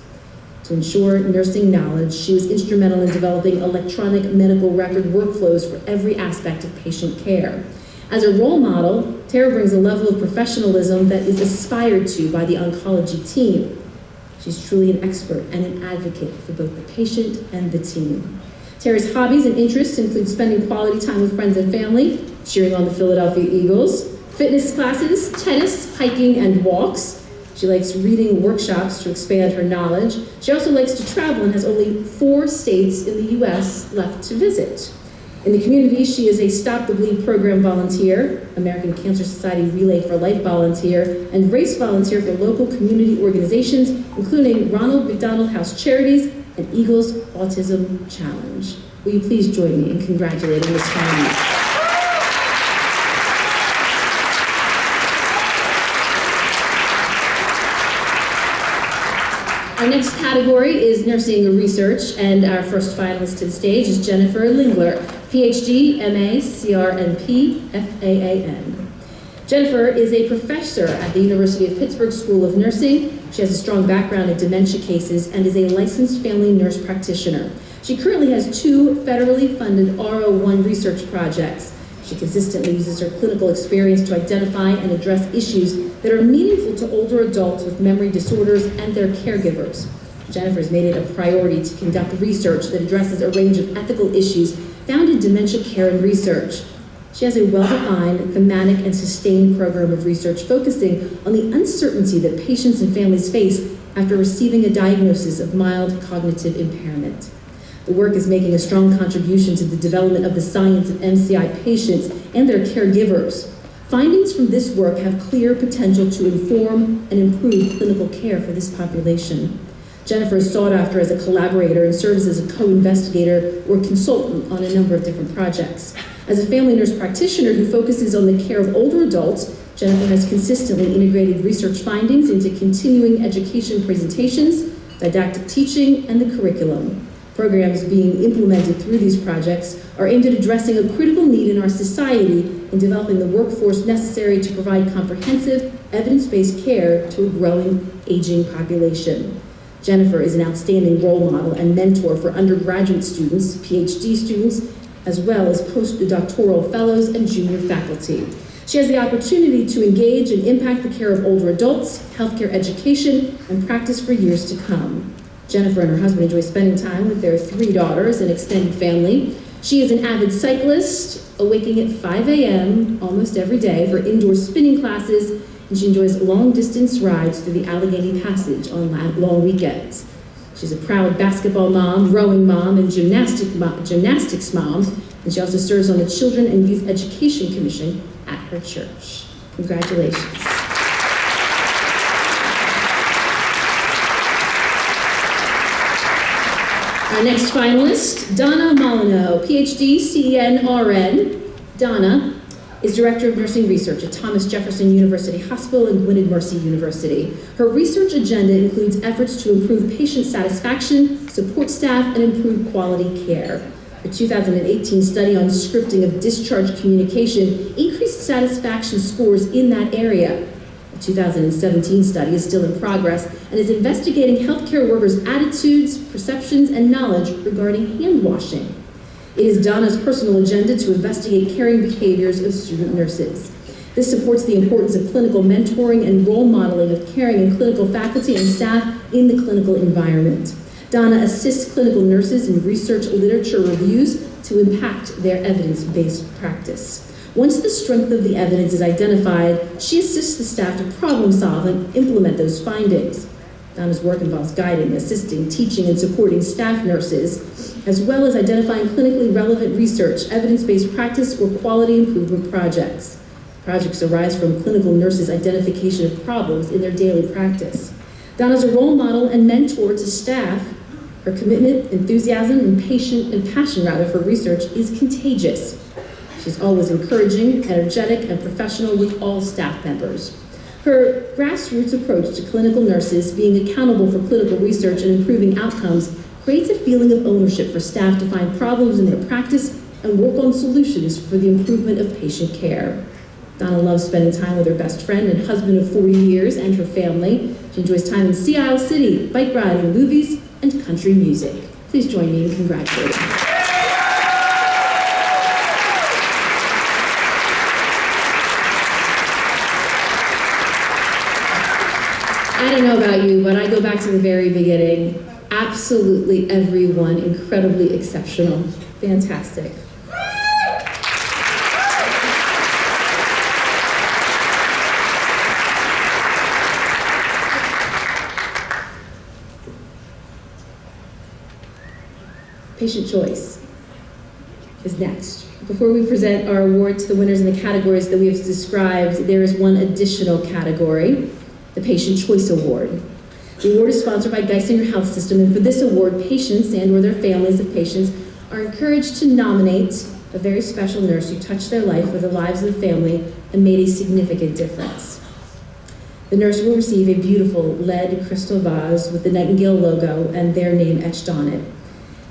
To ensure nursing knowledge, she was instrumental in developing electronic medical record workflows for every aspect of patient care. As a role model, Tara brings a level of professionalism that is aspired to by the oncology team. She's truly an expert and an advocate for both the patient and the team. Tara's hobbies and interests include spending quality time with friends and family, cheering on the Philadelphia Eagles, fitness classes, tennis, hiking, and walks. She likes reading workshops to expand her knowledge. She also likes to travel and has only 4 states in the U.S. left to visit. In the community, she is a Stop the Bleed program volunteer, American Cancer Society Relay for Life volunteer, and race volunteer for local community organizations, including Ronald McDonald House Charities and Eagles Autism Challenge. Will you please join me in congratulating Ms. Chinese? Our next category is nursing research, and our first finalist to the stage is Jennifer Lingler, PhD, MA, CRNP, FAAN. Jennifer is a professor at the University of Pittsburgh School of Nursing. She has a strong background in dementia cases and is a licensed family nurse practitioner. She currently has 2 federally funded R01 research projects. She consistently uses her clinical experience to identify and address issues that are meaningful to older adults with memory disorders and their caregivers. Jennifer has made it a priority to conduct research that addresses a range of ethical issues found in dementia care and research. She has a well-defined, thematic, and sustained program of research focusing on the uncertainty that patients and families face after receiving a diagnosis of mild cognitive impairment. The work is making a strong contribution to the development of the science of MCI patients and their caregivers. Findings from this work have clear potential to inform and improve clinical care for this population. Jennifer is sought after as a collaborator and serves as a co-investigator or consultant on a number of different projects. As a family nurse practitioner who focuses on the care of older adults, Jennifer has consistently integrated research findings into continuing education presentations, didactic teaching, and the curriculum. Programs being implemented through these projects are aimed at addressing a critical need in our society in developing the workforce necessary to provide comprehensive, evidence-based care to a growing, aging population. Jennifer is an outstanding role model and mentor for undergraduate students, PhD students, as well as postdoctoral fellows and junior faculty. She has the opportunity to engage and impact the care of older adults, healthcare education, and practice for years to come. Jennifer and her husband enjoy spending time with their 3 daughters and extended family. She is an avid cyclist, awaking at 5 a.m. almost every day for indoor spinning classes, and she enjoys long-distance rides through the Allegheny Passage on long weekends. She's a proud basketball mom, rowing mom, and gymnastics mom, and she also serves on the Children and Youth Education Commission at her church. Congratulations. Our next finalist, Donna Molyneux, PhD, CEN, RN. Donna is Director of Nursing Research at Thomas Jefferson University Hospital and Gwynedd Mercy University. Her research agenda includes efforts to improve patient satisfaction, support staff, and improve quality care. A 2018 study on scripting of discharge communication increased satisfaction scores in that area. A 2017 study is still in progress and is investigating healthcare workers' attitudes, perceptions, and knowledge regarding hand washing. It is Donna's personal agenda to investigate caring behaviors of student nurses. This supports the importance of clinical mentoring and role modeling of caring and clinical faculty and staff in the clinical environment. Donna assists clinical nurses in research literature reviews to impact their evidence-based practice. Once the strength of the evidence is identified, she assists the staff to problem solve and implement those findings. Donna's work involves guiding, assisting, teaching, and supporting staff nurses, as well as identifying clinically relevant research, evidence-based practice, or quality improvement projects. Projects arise from clinical nurses' identification of problems in their daily practice. Donna's a role model and mentor to staff. Her commitment, enthusiasm, and passion for research is contagious. She's always encouraging, energetic, and professional with all staff members. Her grassroots approach to clinical nurses, being accountable for clinical research and improving outcomes, creates a feeling of ownership for staff to find problems in their practice and work on solutions for the improvement of patient care. Donna loves spending time with her best friend and husband of 40 years and her family. She enjoys time in Sea Isle City, bike riding, movies, and country music. Please join me in congratulating her. I don't know about you, but I go back to the very beginning. Absolutely everyone incredibly exceptional. Fantastic. Patient choice. is next. Before we present our award to the winners in the categories that we have described, there is one additional category, the Patient Choice Award. The award is sponsored by Geisinger Health System, and for this award, patients and or their families of patients are encouraged to nominate a very special nurse who touched their life or the lives of the family and made a significant difference. The nurse will receive a beautiful lead crystal vase with the Nightingale logo and their name etched on it.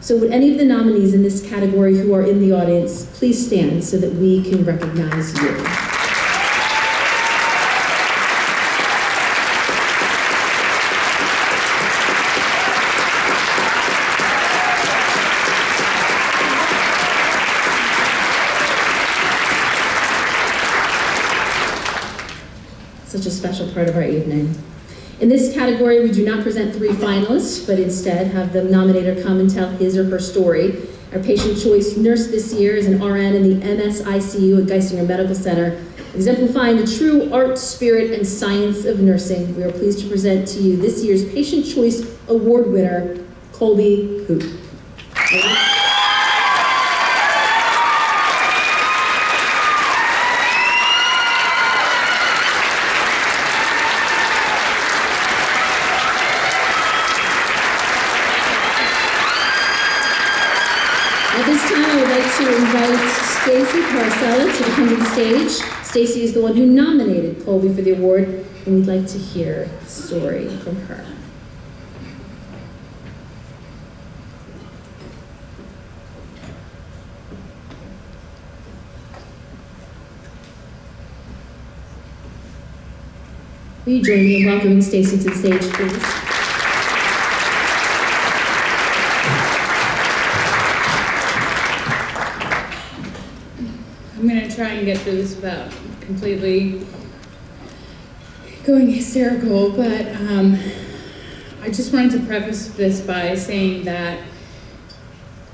So would any of the nominees in this category who are in the audience please stand so that we can recognize you. Such a special part of our evening. In this category, we do not present 3 finalists, but instead have the nominator come and tell his or her story. Our patient choice nurse this year is an RN in the MSICU at Geisinger Medical Center, exemplifying the true art, spirit, and science of nursing. We are pleased to present to you this year's Patient Choice Award winner, Colby Hoop. At this time, I would like to invite Stacy Carcella to come to the stage. Stacy is the one who nominated Colby for the award, and we'd like to hear a story from her. Will you join me in welcoming Stacy to the stage, please? I'm going to try and get through this without completely going hysterical, but I just wanted to preface this by saying that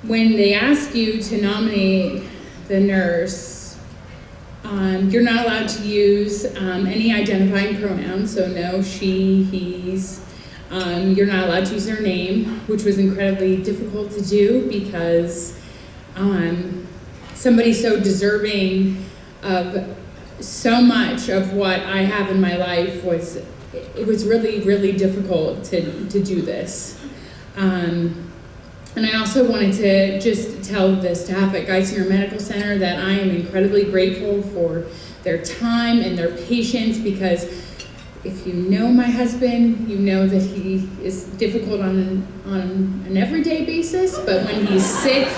when they ask you to nominate the nurse, you're not allowed to use any identifying pronouns, so no, she, he's. You're not allowed to use their name, which was incredibly difficult to do because somebody so deserving of so much of what I have in my life it was really, really difficult to do this. And I also wanted to just tell the staff at Geisinger Medical Center that I am incredibly grateful for their time and their patience, because if you know my husband, you know that he is difficult on an everyday basis, but when he's sick,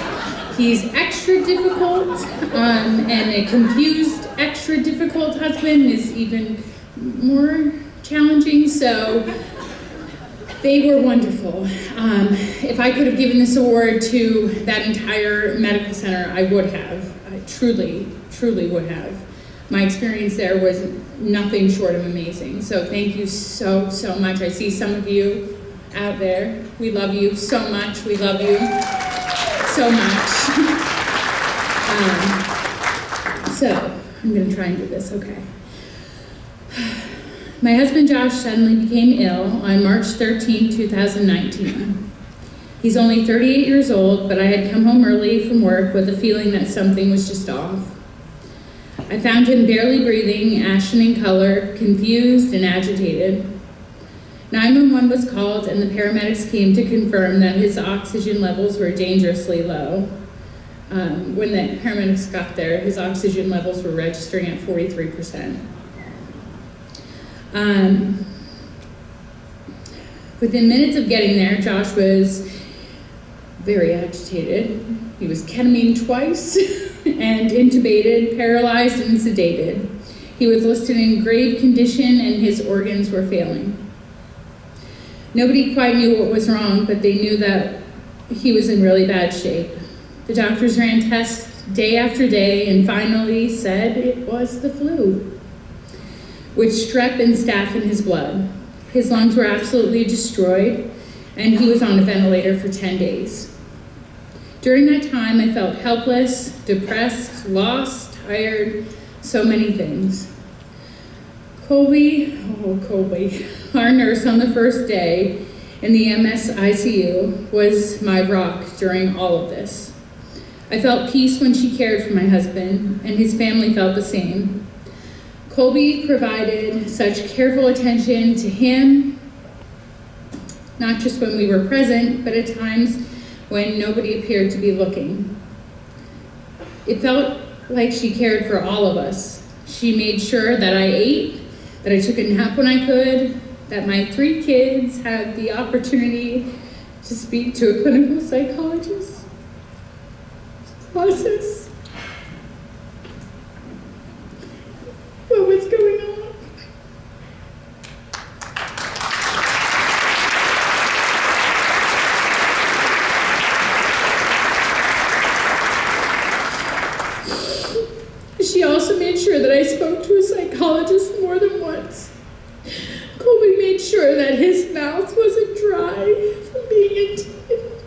he's extra difficult, and a confused, extra difficult husband is even more challenging, so they were wonderful. If I could have given this award to that entire medical center, I would have. I truly, truly would have. My experience there was nothing short of amazing, so thank you so, so much. I see some of you out there. We love you so much. We love you so much. So I'm going to try and do this, okay. My husband Josh suddenly became ill on March 13, 2019. He's only 38 years old, but I had come home early from work with a feeling that something was just off. I found him barely breathing, ashen in color, confused and agitated. 911 was called and the paramedics came to confirm that his oxygen levels were dangerously low. When the paramedics got there, his oxygen levels were registering at 43%. Within minutes of getting there, Josh was very agitated. He was ketamine twice and intubated, paralyzed, and sedated. He was listed in grave condition and his organs were failing. Nobody quite knew what was wrong, but they knew that he was in really bad shape. The doctors ran tests day after day and finally said it was the flu, with strep and staph in his blood. His lungs were absolutely destroyed, and he was on a ventilator for 10 days. During that time, I felt helpless, depressed, lost, tired, so many things. Colby, our nurse on the first day in the MSICU, was my rock during all of this. I felt peace when she cared for my husband, and his family felt the same. Colby provided such careful attention to him, not just when we were present, but at times when nobody appeared to be looking. It felt like she cared for all of us. She made sure that I ate, that I took a nap when I could, that my 3 kids had the opportunity to speak to a clinical psychologist, process what was going on. She also made sure that I spoke to a psychologist more than once. Colby made sure that his mouth wasn't dry from being intubated.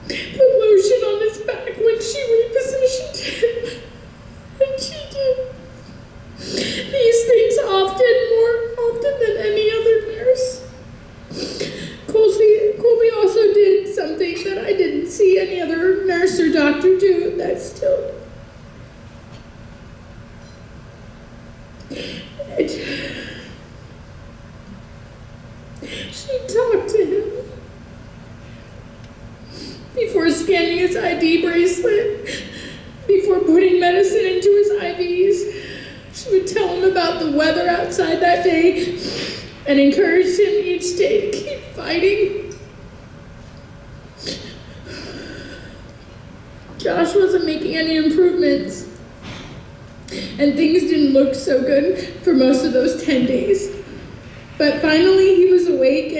Put lotion on his back when she repositioned him. And she did these things more often than any other nurse. Colby also did something that I didn't see any other nurse or doctor do, and that's still. She talked to him before scanning his ID bracelet, before putting medicine into his IVs. She would tell him about the weather outside that day and encouraged him each day to keep fighting. Josh wasn't making any improvements, and things didn't look so good for most of those 10 days. But finally he was awake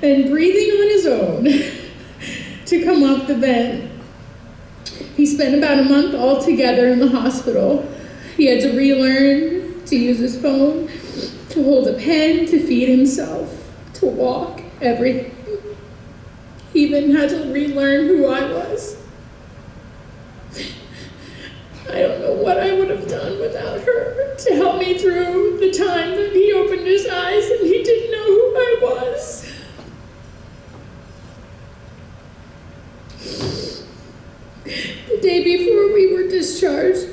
and breathing on his own to come off the vent. He spent about a month altogether in the hospital. He had to relearn to use his phone, to hold a pen, to feed himself, to walk, everything. He even had to relearn who I was. I don't know what I would have done without her to help me through the time that he opened his eyes and he didn't know who I was. The day before we were discharged,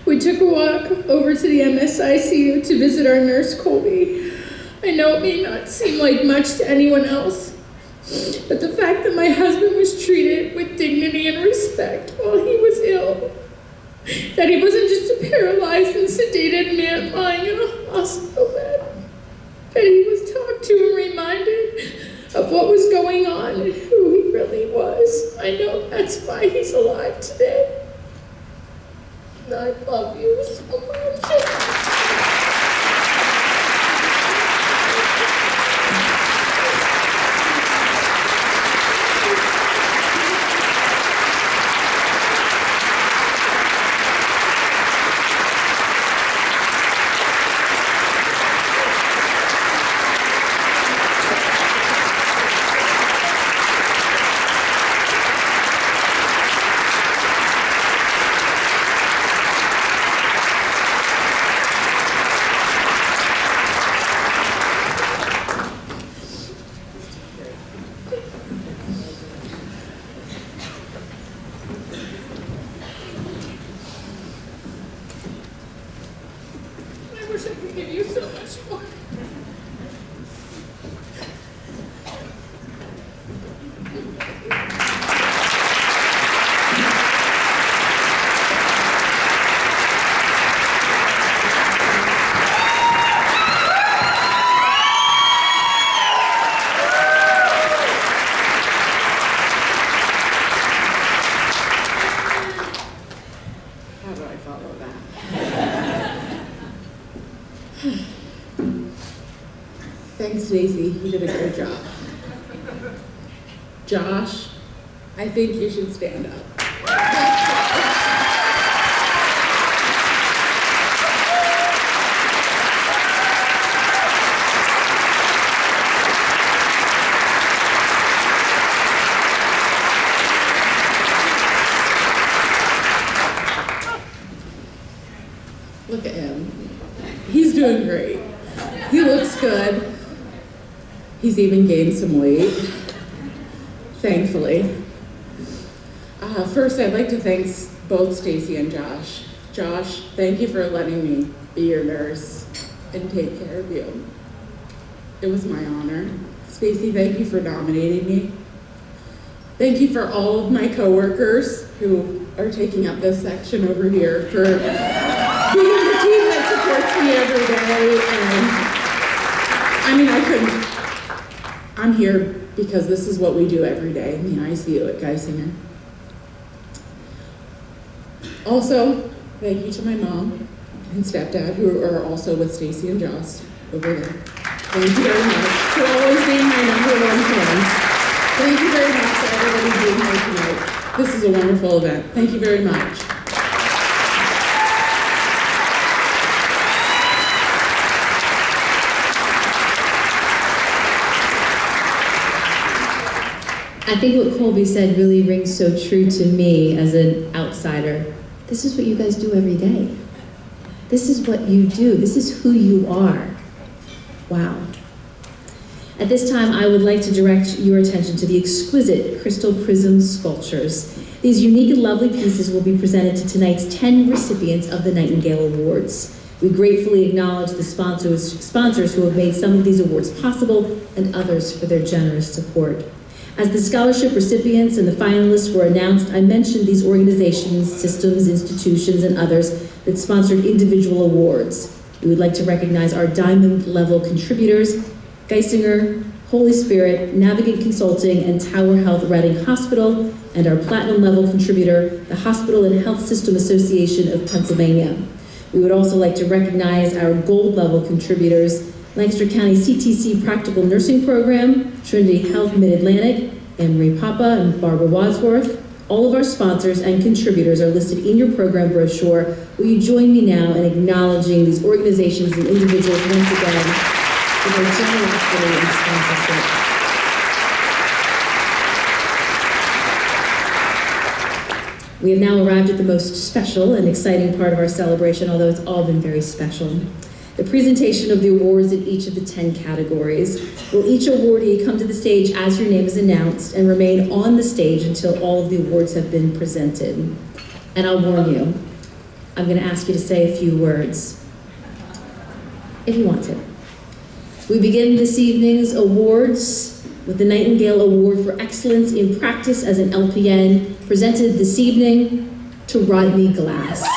we took a walk over to the MSICU to visit our nurse, Colby. I know it may not seem like much to anyone else, but the fact that my husband was treated with dignity and respect while he was ill, that he wasn't just a paralyzed and sedated man lying in a hospital bed, that he was talked to and reminded of what was going on and who he really was. I know that's why he's alive today. And I love you so much. I wish I could give you so much more. How do I follow that? Thanks, Daisy. You did a good job. Josh, I think you should stand up. Look at him. He's doing great. He looks good. He's even gained some weight, thankfully. First, I'd like to thank both Stacy and Josh. Josh, thank you for letting me be your nurse and take care of you. It was my honor. Stacy, thank you for nominating me. Thank you for all of my coworkers who are taking up this section over here for being the team that supports me every day. And I'm here because this is what we do every day in the ICU at Geisinger. Also, thank you to my mom and stepdad who are also with Stacy and Josh over there. Thank you very much for always being my #1 fans. Thank you very much for everybody being here tonight. This is a wonderful event. Thank you very much. I think what Colby said really rings so true to me as an outsider. This is what you guys do every day. This is what you do. This is who you are. Wow. At this time, I would like to direct your attention to the exquisite crystal prism sculptures. These unique and lovely pieces will be presented to tonight's 10 recipients of the Nightingale Awards. We gratefully acknowledge the sponsors who have made some of these awards possible and others for their generous support. As the scholarship recipients and the finalists were announced, I mentioned these organizations, systems, institutions, and others that sponsored individual awards. We would like to recognize our diamond level contributors, Geisinger, Holy Spirit, Navigate Consulting, and Tower Health Reading Hospital, and our platinum level contributor, the Hospital and Health System Association of Pennsylvania. We would also like to recognize our gold level contributors, Lancaster County CTC Practical Nursing Program, Trinity Health Mid-Atlantic, Anne-Marie Papa and Barbara Wadsworth. All of our sponsors and contributors are listed in your program brochure. Will you join me now in acknowledging these organizations and individuals once again for their generosity and sponsorship. We have now arrived at the most special and exciting part of our celebration, although it's all been very special. The presentation of the awards in each of the 10 categories. Will each awardee come to the stage as your name is announced and remain on the stage until all of the awards have been presented. And I'll warn you, I'm going to ask you to say a few words, if you want to. We begin this evening's awards with the Nightingale Award for Excellence in Practice as an LPN, presented this evening to Rodney Glass.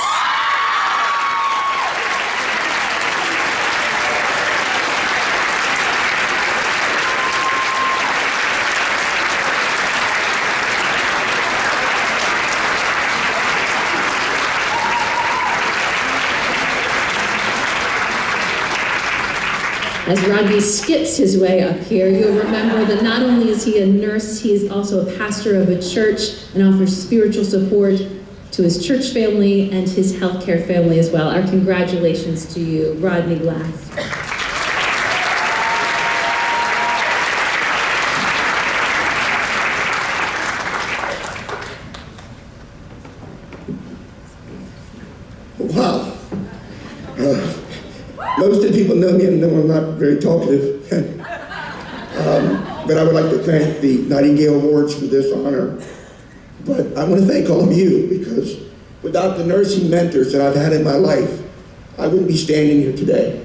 As Rodney skips his way up here, you'll remember that not only is he a nurse, he is also a pastor of a church and offers spiritual support to his church family and his healthcare family as well. Our congratulations to you, Rodney Glass. Wow. Most of the people know me and know I'm not very talkative. But I would like to thank the Nightingale Awards for this honor. But I want to thank all of you, because without the nursing mentors that I've had in my life, I wouldn't be standing here today.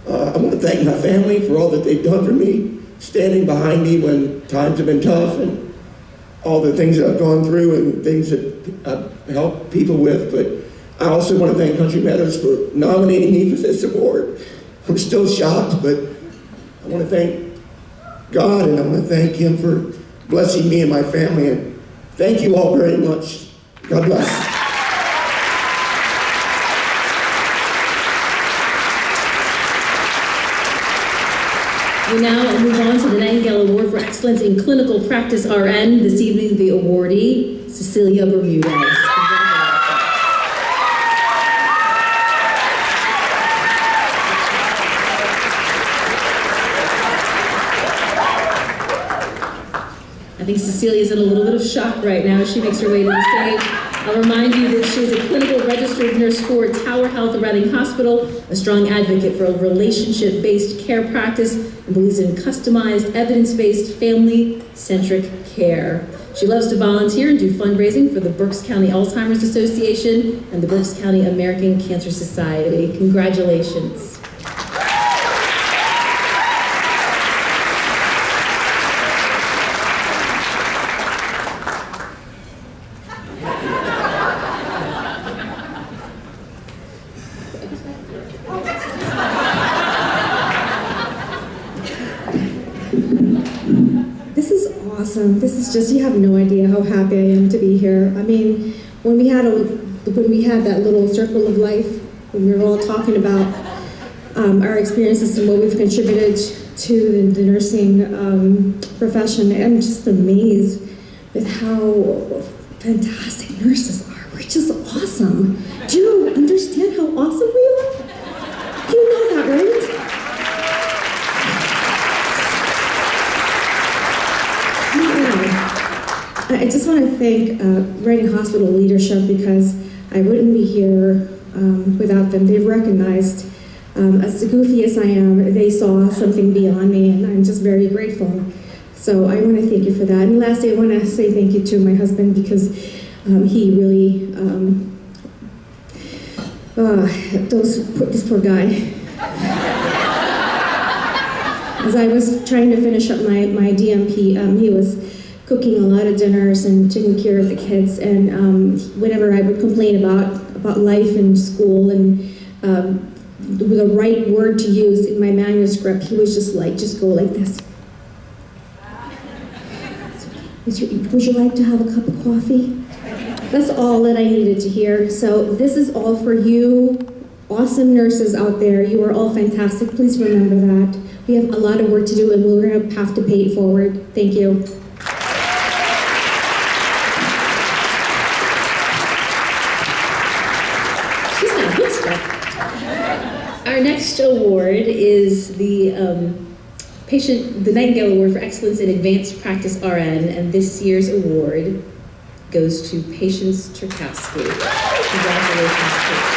I want to thank my family for all that they've done for me, standing behind me when times have been tough, and all the things that I've gone through and things that I've helped people with. But I also want to thank Country Meadows for nominating me for this award. I'm still shocked, but I want to thank God, and I want to thank Him for blessing me and my family. And thank you all very much. God bless. We now move on to the Nightingale Award for Excellence in Clinical Practice RN. This evening, the awardee, Cecilia Bermudez. I think Cecilia's in a little bit of shock right now as she makes her way to the stage. I'll remind you that she is a clinical registered nurse for Tower Health Reading Hospital, a strong advocate for a relationship-based care practice, and believes in customized, evidence-based, family-centric care. She loves to volunteer and do fundraising for the Berks County Alzheimer's Association and the Berks County American Cancer Society. Congratulations. This is awesome. This is just, you have no idea how happy I am to be here. I mean, when we had that little circle of life, when we were all talking about our experiences and what we've contributed to the nursing profession, I'm just amazed with how fantastic nurses are. We're just awesome. Do you understand how awesome we are? You know that, right? I just want to thank Reading Hospital leadership, because I wouldn't be here without them. They've recognized, as goofy as I am, they saw something beyond me, and I'm just very grateful. So I want to thank you for that. And lastly, I want to say thank you to my husband, because he really, this poor guy. As I was trying to finish up my DMP, he was cooking a lot of dinners and taking care of the kids, and whenever I would complain about life and school and the right word to use in my manuscript, he was just go like this. Would you like to have a cup of coffee? That's all that I needed to hear. So this is all for you, awesome nurses out there. You are all fantastic. Please remember that. We have a lot of work to do, and we're going to have to pay it forward. Thank you. Our next award is the Nightingale Award for Excellence in Advanced Practice RN, and this year's award goes to Patience Turkowski. Congratulations, Patience.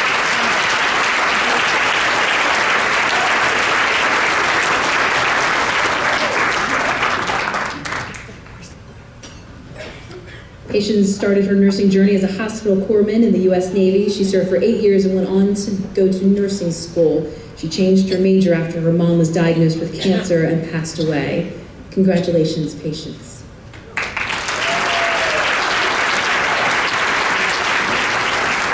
Patience started her nursing journey as a hospital corpsman in the U.S. Navy. She served for 8 years and went on to go to nursing school. She changed her major after her mom was diagnosed with cancer and passed away. Congratulations, Patience.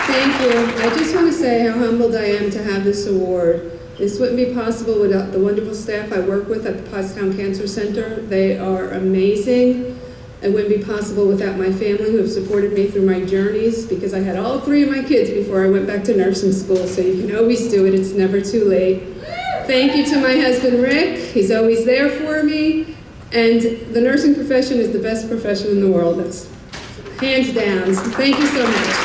Thank you. I just want to say how humbled I am to have this award. This wouldn't be possible without the wonderful staff I work with at the Pottstown Cancer Center. They are amazing. It wouldn't be possible without my family, who have supported me through my journeys, because I had all 3 of my kids before I went back to nursing school, so you can always do it. It's never too late. Thank you to my husband, Rick. He's always there for me. And the nursing profession is the best profession in the world. That's hands down. So thank you so much.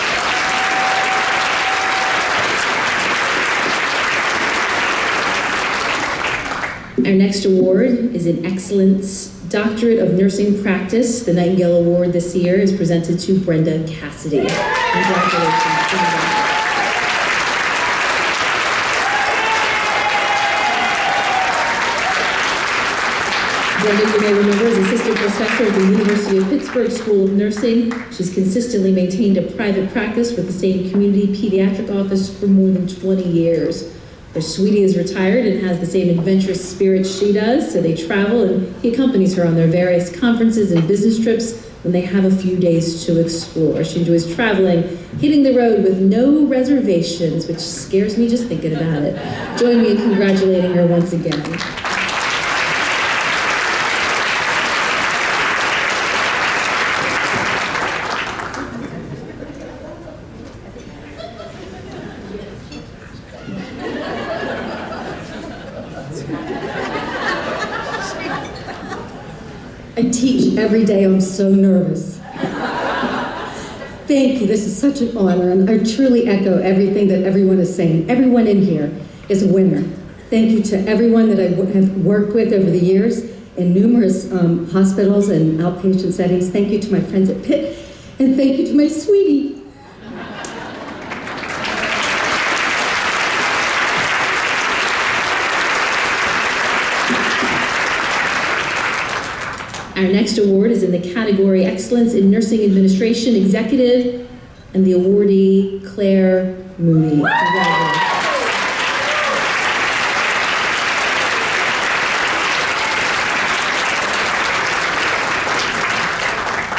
Our next award is in Excellence Doctorate of Nursing Practice. The Nightingale Award this year is presented to Brenda Cassidy. Congratulations, Brenda. Brenda, you may remember, is assistant professor at the University of Pittsburgh School of Nursing. She's consistently maintained a private practice with the same community pediatric office for more than 20 years. Her sweetie is retired and has the same adventurous spirit she does, so they travel, and he accompanies her on their various conferences and business trips when they have a few days to explore. She enjoys traveling, hitting the road with no reservations, which scares me just thinking about it. Join me in congratulating her once again. I teach every day. I'm so nervous. Thank you. This is such an honor, and I truly echo everything that everyone is saying. Everyone in here is a winner. Thank you to everyone that I have worked with over the years in numerous hospitals and outpatient settings. Thank you to my friends at Pitt, and thank you to my sweetie. Our next award is in the category Excellence in Nursing Administration Executive, and the awardee, Claire Mooney. Congratulations.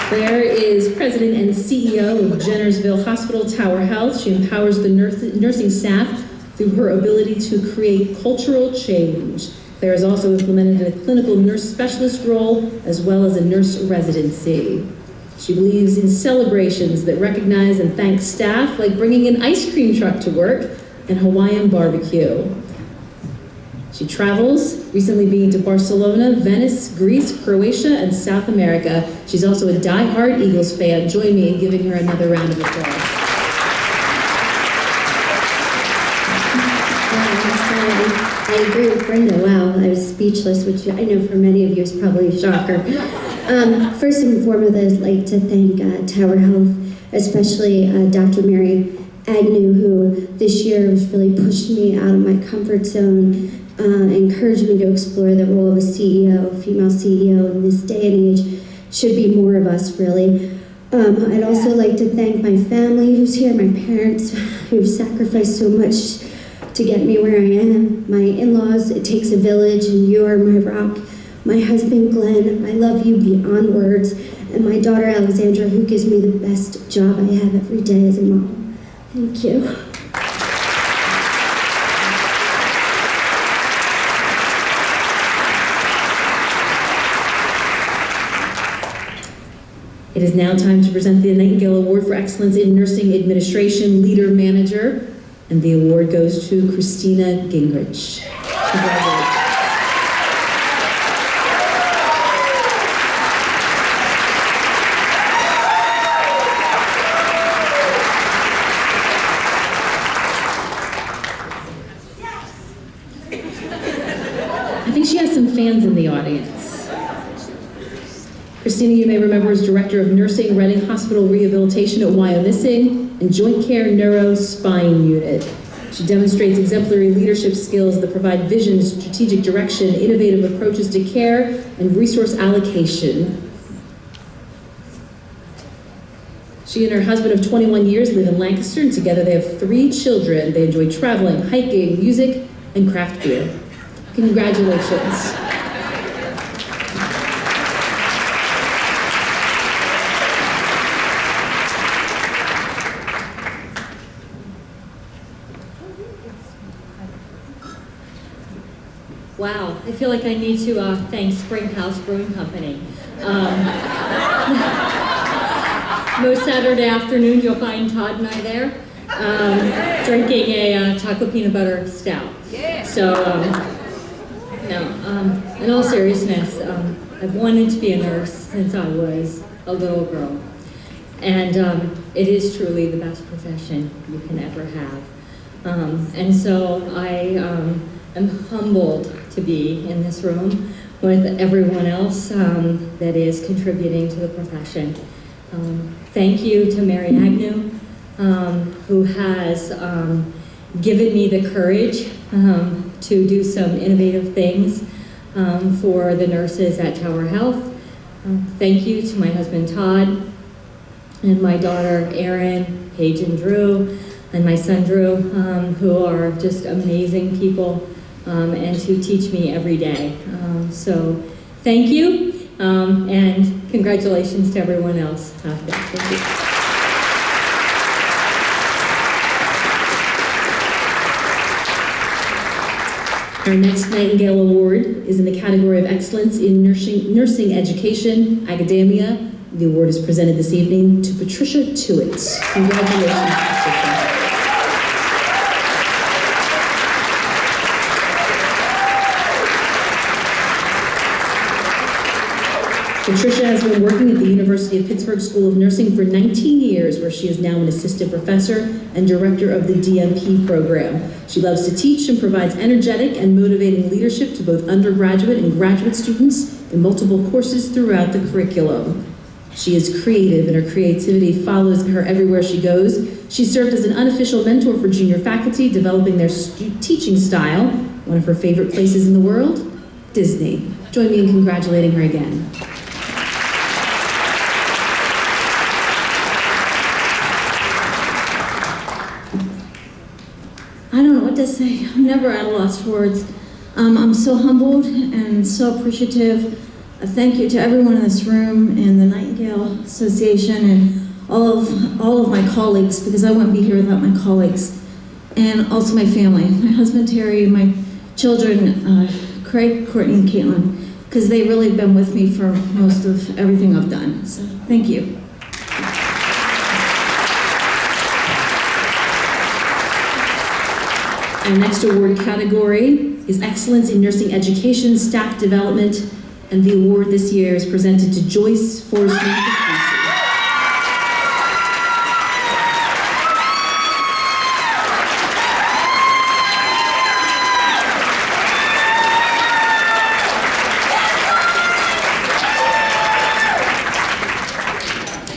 Claire is president and CEO of Jennersville Hospital Tower Health. She empowers the nursing staff through her ability to create cultural change. Claire has also implemented a clinical nurse specialist role as well as a nurse residency. She believes in celebrations that recognize and thank staff, like bringing an ice cream truck to work and Hawaiian barbecue. She travels, recently being to Barcelona, Venice, Greece, Croatia, and South America. She's also a die-hard Eagles fan. Join me in giving her another round of applause. I agree with Brenda. Wow, I was speechless, which I know for many of you is probably a shocker. First and foremost, I'd like to thank Tower Health, especially Dr. Mary Agnew, who this year has really pushed me out of my comfort zone, encouraged me to explore the role of a CEO, female CEO in this day and age. Should be more of us, really. I'd also like to thank my family who's here, my parents who've sacrificed so much to get me where I am, my in-laws, it takes a village, and you are my rock. My husband, Glenn, I love you beyond words, and my daughter, Alexandra, who gives me the best job I have every day as a mom. Thank you. It is now time to present the Nightingale Award for Excellence in Nursing Administration Leader Manager, and the award goes to Christina Gingrich. Congratulations. I think she has some fans in the audience. Christina, you may remember, is Director of Nursing, Reading Hospital Rehabilitation at Wyomissing and Joint Care Neuro Spine Unit. She demonstrates exemplary leadership skills that provide vision, strategic direction, innovative approaches to care, and resource allocation. She and her husband of 21 years live in Lancaster, and together they have 3 children. They enjoy traveling, hiking, music, and craft beer. Congratulations. Wow, I feel like I need to thank Springhouse Brewing Company. Most Saturday afternoon, you'll find Todd and I there drinking a chocolate peanut butter stout. So, in all seriousness, I've wanted to be a nurse since I was a little girl. And it is truly the best profession you can ever have. And so I am humbled to be in this room with everyone else that is contributing to the profession. Thank you to Mary Agnew, who has given me the courage to do some innovative things for the nurses at Tower Health. Thank you to my husband Todd, and my daughter Erin, Paige and Drew, and my son Drew, who are just amazing people and who teach me every day. So thank you, and congratulations to everyone else out there. Thank you. Our next Nightingale Award is in the category of Excellence in Nursing Education, Academia. The award is presented this evening to Patricia Tuitt. Congratulations, Patricia. Patricia has been working at the University of Pittsburgh School of Nursing for 19 years, where she is now an assistant professor and director of the DNP program. She loves to teach and provides energetic and motivating leadership to both undergraduate and graduate students in multiple courses throughout the curriculum. She is creative, and her creativity follows her everywhere she goes. She served as an unofficial mentor for junior faculty, developing their teaching style. One of her favorite places in the world, Disney. Join me in congratulating her again. want to say I'm never at a loss for words. I'm so humbled and so appreciative. A thank you to everyone in this room and the Nightingale Association and all of my colleagues, because I wouldn't be here without my colleagues, and also my family, my husband Terry, my children Craig, Courtney, and Caitlin, because they've really been with me for most of everything I've done. So thank you. Our next award category is Excellence in Nursing Education, Staff Development, and the award this year is presented to Joyce Forsman.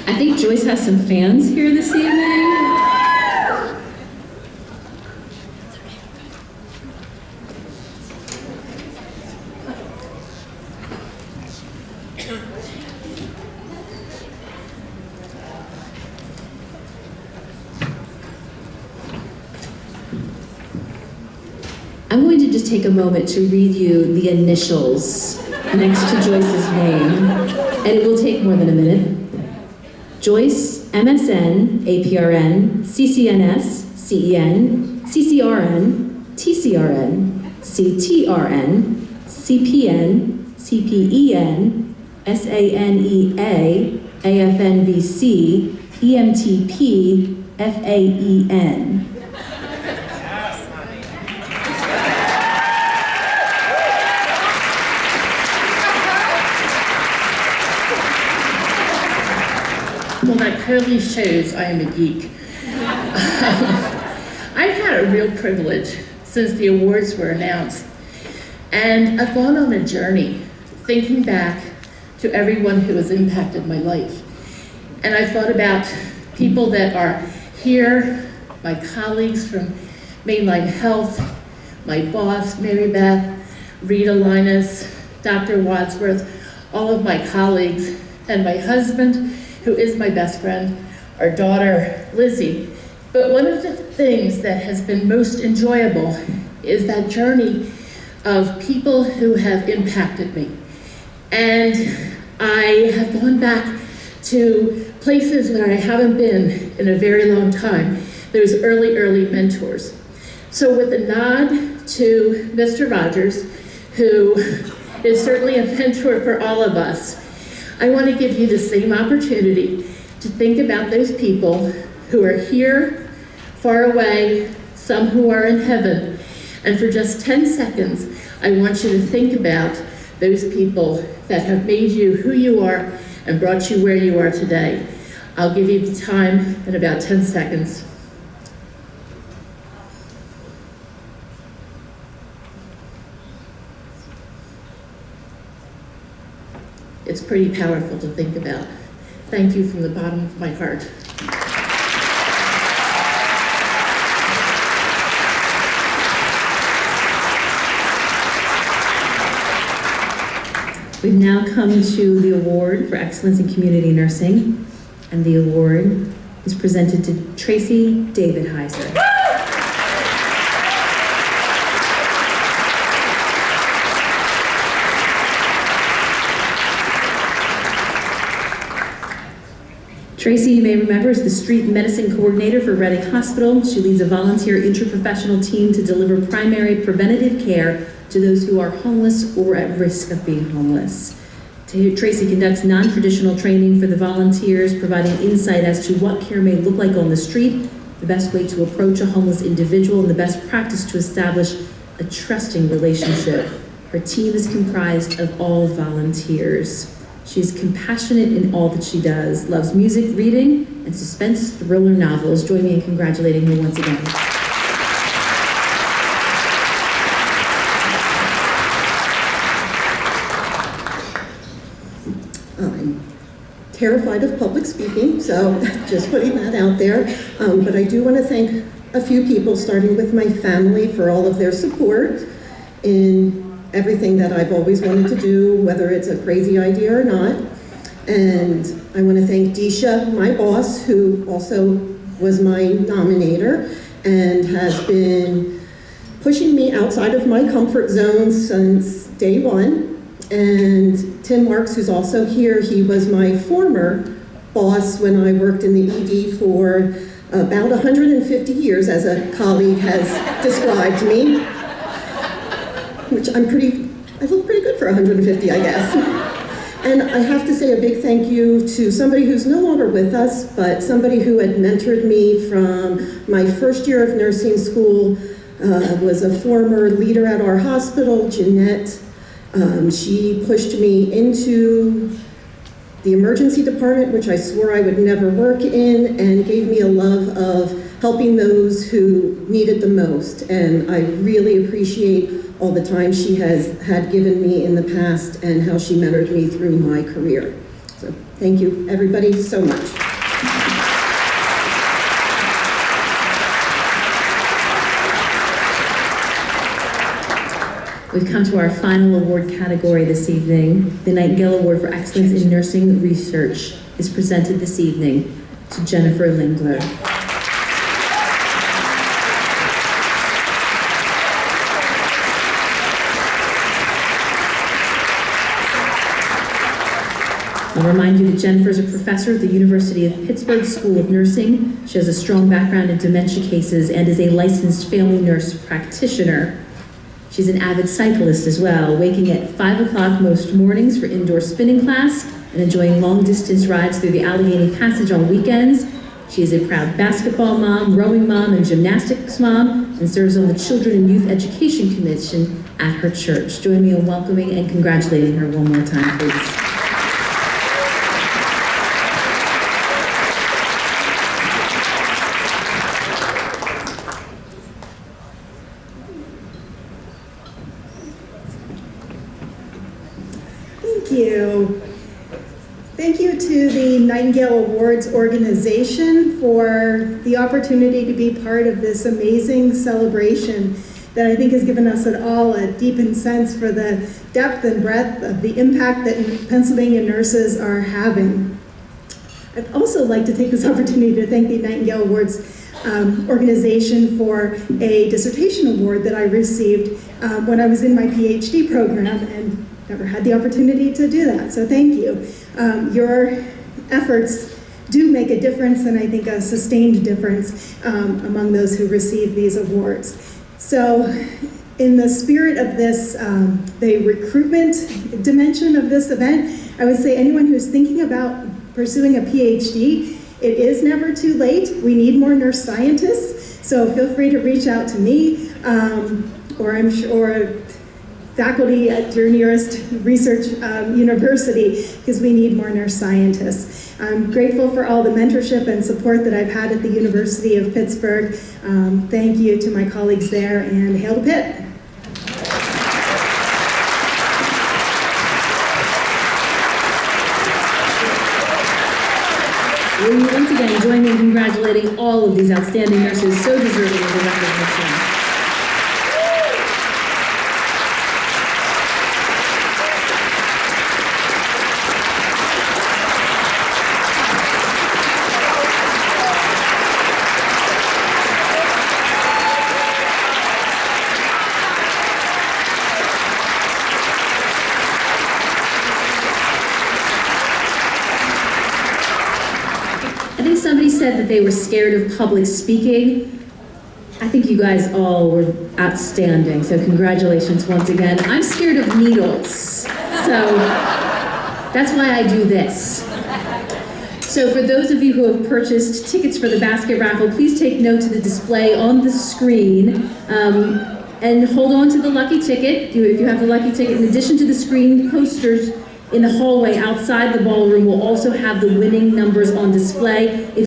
I think Joyce has some fans here this evening. I'm going to just take a moment to read you the initials next to Joyce's name, and it will take more than a minute. Joyce, MSN, APRN, CCNS, CEN, CCRN, TCRN, CTRN, CPN, CPEN, SANEA, AFNBC, EMTP, FAEN. Well, that clearly shows I am a geek. I've had a real privilege since the awards were announced, and I've gone on a journey thinking back to everyone who has impacted my life. And I've thought about people that are here, my colleagues from Mainline Health, my boss, Mary Beth, Rita Linus, Dr. Wadsworth, all of my colleagues, and my husband, who is my best friend, our daughter, Lizzie. But one of the things that has been most enjoyable is that journey of people who have impacted me. And I have gone back to places where I haven't been in a very long time, those early mentors. So with a nod to Mr. Rogers, who is certainly a mentor for all of us, I want to give you the same opportunity to think about those people who are here, far away, some who are in heaven. And for just 10 seconds, I want you to think about those people that have made you who you are and brought you where you are today. I'll give you the time in about 10 seconds. It's pretty powerful to think about. Thank you from the bottom of my heart. We've now come to the award for Excellence in Community Nursing, and the award is presented to Tracy David Heiser. Tracy, you may remember, is the Street Medicine Coordinator for Reading Hospital. She leads a volunteer interprofessional team to deliver primary preventative care to those who are homeless or at risk of being homeless. Tracy conducts non-traditional training for the volunteers, providing insight as to what care may look like on the street, the best way to approach a homeless individual, and the best practice to establish a trusting relationship. Her team is comprised of all volunteers. She is compassionate in all that she does, loves music, reading, and suspense thriller novels. Join me in congratulating her once again. I'm terrified of public speaking, so just putting that out there. But I do want to thank a few people, starting with my family, for all of their support in everything that I've always wanted to do, whether it's a crazy idea or not. And I want to thank Disha, my boss, who also was my nominator and has been pushing me outside of my comfort zone since day one. And Tim Marks, who's also here, he was my former boss when I worked in the ED for about 150 years, as a colleague has described me, which I look pretty good for 150, I guess. And I have to say a big thank you to somebody who's no longer with us, but somebody who had mentored me from my first year of nursing school, was a former leader at our hospital, Jeanette. She pushed me into the emergency department, which I swore I would never work in, and gave me a love of helping those who needed the most. And I really appreciate all the time she has had given me in the past and how she mentored me through my career. So thank you, everybody, so much. We've come to our final award category this evening. The Nightingale Award for Excellence in Nursing Research is presented this evening to Jennifer Lindler. I'll remind you that Jennifer is a professor at the University of Pittsburgh School of Nursing. She has a strong background in dementia cases and is a licensed family nurse practitioner. She's an avid cyclist as well, waking at 5 o'clock most mornings for indoor spinning class and enjoying long-distance rides through the Allegheny Passage on weekends. She is a proud basketball mom, rowing mom, and gymnastics mom, and serves on the Children and Youth Education Commission at her church. Join me in welcoming and congratulating her one more time, please. Thank you to the Nightingale Awards organization for the opportunity to be part of this amazing celebration that I think has given us all a deepened sense for the depth and breadth of the impact that Pennsylvania nurses are having. I'd also like to take this opportunity to thank the Nightingale Awards organization for a dissertation award that I received when I was in my PhD program and never had the opportunity to do that, so thank you. Your efforts do make a difference, and I think a sustained difference among those who receive these awards. So in the spirit of this, the recruitment dimension of this event, I would say anyone who's thinking about pursuing a PhD, it is never too late. We need more nurse scientists, so feel free to reach out to me, or I'm sure faculty at your nearest research university, because we need more nurse scientists. I'm grateful for all the mentorship and support that I've had at the University of Pittsburgh. Thank you to my colleagues there, and hail to Pitt. Will you once again join me in congratulating all of these outstanding nurses so deserving of the recognition. Somebody said that they were scared of public speaking. I think you guys all were outstanding, so congratulations once again. I'm scared of needles, so that's why I do this. So for those of you who have purchased tickets for the basket raffle, please take note of the display on the screen and hold on to the lucky ticket. If you have the lucky ticket, in addition to the screen, posters in the hallway outside the ballroom will also have the winning numbers on display. If